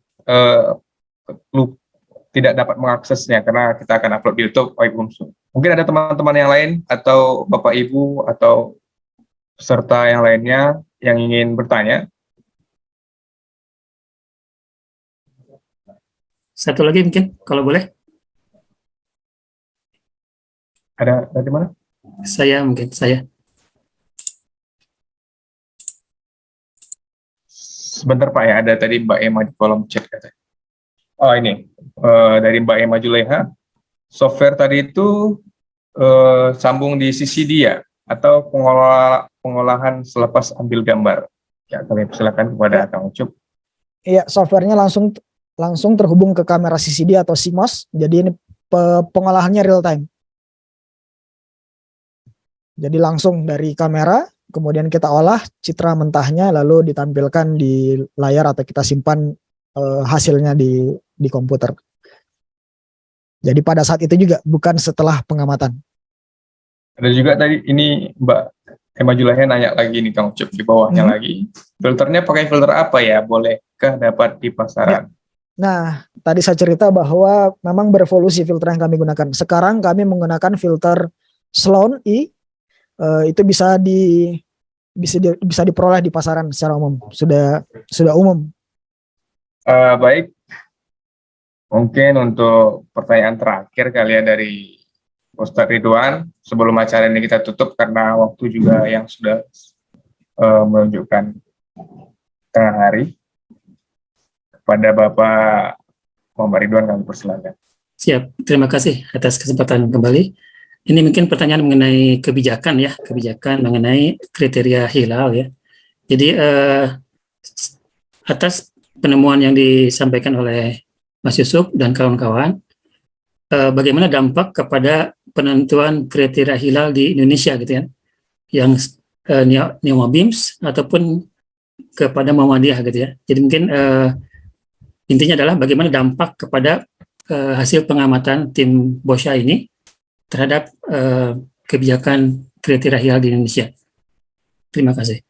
tidak dapat mengaksesnya, karena kita akan upload di YouTube OIFOMSU. Mungkin ada teman-teman yang lain atau Bapak Ibu atau peserta yang lainnya yang ingin bertanya. Satu lagi mungkin, kalau boleh. Ada dari mana? Saya. Sebentar Pak ya, ada tadi Mbak Emma di kolom chat katanya. Oh ini, dari Mbak Emma Juleha, software tadi itu sambung di sisi dia atau pengolahan selepas ambil gambar. Ya, kami persilakan kepada Kang Ucup. Iya, softwarenya langsung terhubung ke kamera CCD atau CMOS. Jadi ini pengolahannya real time. Jadi langsung dari kamera, kemudian kita olah citra mentahnya, lalu ditampilkan di layar atau kita simpan hasilnya di komputer. Jadi pada saat itu juga, bukan setelah pengamatan. Ada juga tadi ini Mbak Emma Juleha nanya lagi nih Kang Ucup di bawahnya lagi. Filternya pakai filter apa ya? Bolehkah dapat di pasaran? Nah, tadi saya cerita bahwa memang berevolusi filter yang kami gunakan. Sekarang kami menggunakan filter Sloan E. Itu bisa diperoleh di pasaran secara umum. Sudah umum. Baik. Mungkin untuk pertanyaan terakhir kali ya dari Ustadz Ridwan, sebelum acara ini kita tutup karena waktu juga yang sudah menunjukkan tengah hari. Kepada Bapak Muhammad Ridwan kami persilakan. Siap, terima kasih atas kesempatan kembali. Ini mungkin pertanyaan mengenai kebijakan mengenai kriteria hilal ya. Jadi atas penemuan yang disampaikan oleh Mas Yusuf dan kawan-kawan, bagaimana dampak kepada penentuan kriteria hilal di Indonesia gitu ya, yang Neo BIMS ataupun kepada Muhammadiyah gitu ya. Jadi mungkin intinya adalah bagaimana dampak kepada hasil pengamatan tim BOSHA ini terhadap kebijakan kriteria hilal di Indonesia. Terima kasih.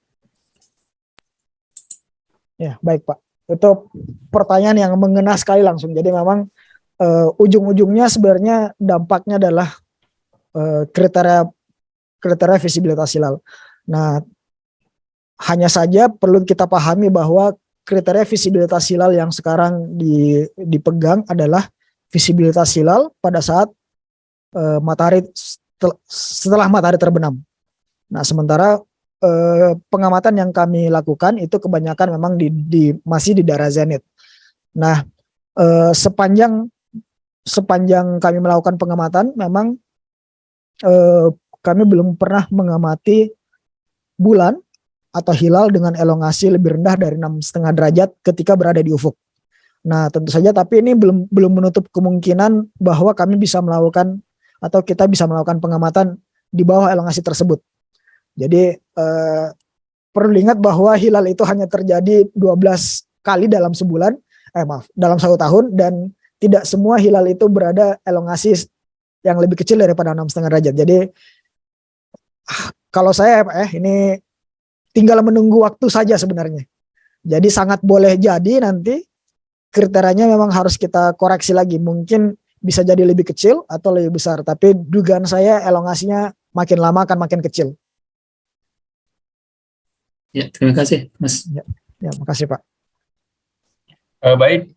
Ya, baik Pak. Itu pertanyaan yang mengena sekali langsung. Jadi memang ujung-ujungnya sebenarnya dampaknya adalah kriteria visibilitas hilal. Nah, hanya saja perlu kita pahami bahwa kriteria visibilitas hilal yang sekarang dipegang adalah visibilitas hilal pada saat setelah matahari terbenam. Nah, sementara pengamatan yang kami lakukan itu kebanyakan memang masih di daerah zenit. Nah, sepanjang kami melakukan pengamatan, memang kami belum pernah mengamati bulan atau hilal dengan elongasi lebih rendah dari 6,5 derajat ketika berada di ufuk. Nah, tentu saja, tapi ini belum menutup kemungkinan bahwa kami bisa melakukan atau kita bisa melakukan pengamatan di bawah elongasi tersebut. Jadi perlu diingat bahwa hilal itu hanya terjadi 12 kali dalam sebulan, dalam 1 tahun, dan tidak semua hilal itu berada elongasi yang lebih kecil daripada 6,5 derajat. Jadi kalau saya ini tinggal menunggu waktu saja sebenarnya. Jadi sangat boleh jadi nanti kriterianya memang harus kita koreksi lagi. Mungkin bisa jadi lebih kecil atau lebih besar, tapi dugaan saya elongasinya makin lama akan makin kecil. Ya, terima kasih, Mas. Ya, makasih Pak. Baik,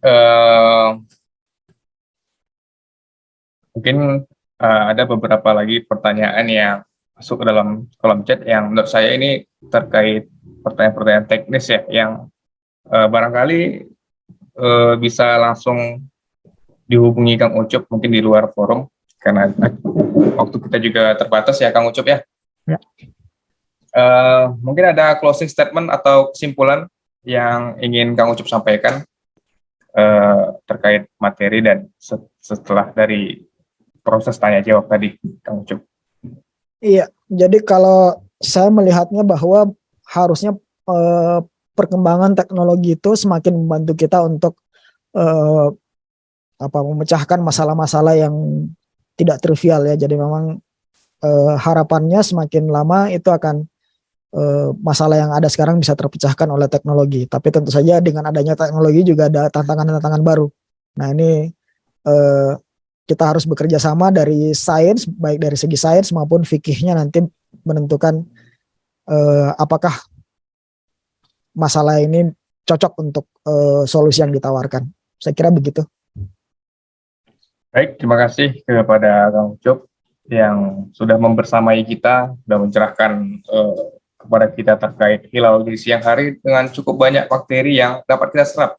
mungkin ada beberapa lagi pertanyaan yang masuk ke dalam kolom chat yang menurut saya ini terkait pertanyaan-pertanyaan teknis ya, yang barangkali bisa langsung dihubungi Kang Ucup mungkin di luar forum, karena waktu kita juga terbatas ya Kang Ucup ya. Ya. Mungkin ada closing statement atau kesimpulan yang ingin Kang Ucup sampaikan terkait materi dan setelah dari proses tanya jawab tadi, Kang Ucup. Iya, jadi kalau saya melihatnya bahwa harusnya perkembangan teknologi itu semakin membantu kita untuk memecahkan masalah-masalah yang tidak trivial ya. Jadi memang harapannya semakin lama itu akan masalah yang ada sekarang bisa terpecahkan oleh teknologi. Tapi tentu saja dengan adanya teknologi juga ada tantangan-tantangan baru. Nah, ini kita harus bekerja sama dari sains, baik dari segi sains maupun fikihnya nanti menentukan apakah masalah ini cocok untuk solusi yang ditawarkan. Saya kira begitu. Baik, terima kasih kepada Kang Ucup yang sudah membersamai kita, sudah mencerahkan kepada kita terkait hilal di siang hari dengan cukup banyak bakteri yang dapat kita serap.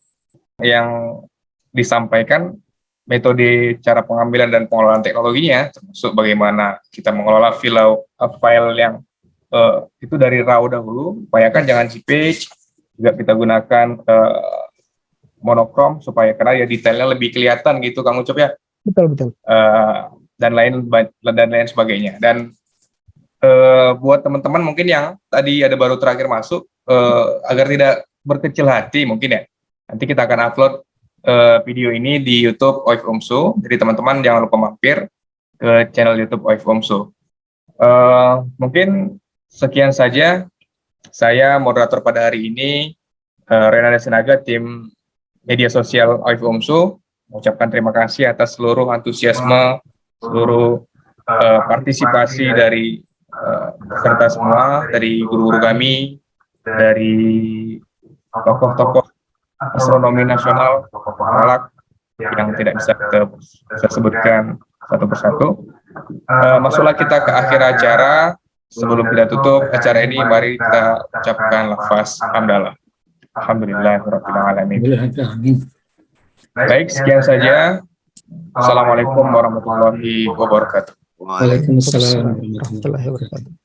Yang disampaikan metode cara pengambilan dan pengelolaan teknologinya, termasuk bagaimana kita mengelola file yang itu dari RAW dahulu, upayakan jangan JPEG, juga kita gunakan monokrom supaya karena ya detailnya lebih kelihatan gitu Kang Ucup ya. Betul. Dan lain sebagainya. Dan buat teman-teman mungkin yang tadi ada baru terakhir masuk, agar tidak berkecil hati mungkin ya, nanti kita akan upload video ini di YouTube OIF UMSU, jadi teman-teman jangan lupa mampir ke channel YouTube OIF UMSU. Mungkin sekian saja, saya moderator pada hari ini, Renanda Sinaga, tim media sosial OIF UMSU, mengucapkan terima kasih atas seluruh antusiasme, seluruh partisipasi dari peserta semua, dari guru-guru kami, dari tokoh-tokoh astronomi nasional, falak yang tidak bisa kita sebutkan satu persatu. Masuklah kita ke akhir acara. Sebelum kita tutup acara ini, mari kita ucapkan lafaz hamdalah. Alhamdulillahirabbil alamin. Baik, sekian saja. Assalamualaikum warahmatullahi wabarakatuh. Waalaikumsalam. Warahmatullahi wabarakatuh.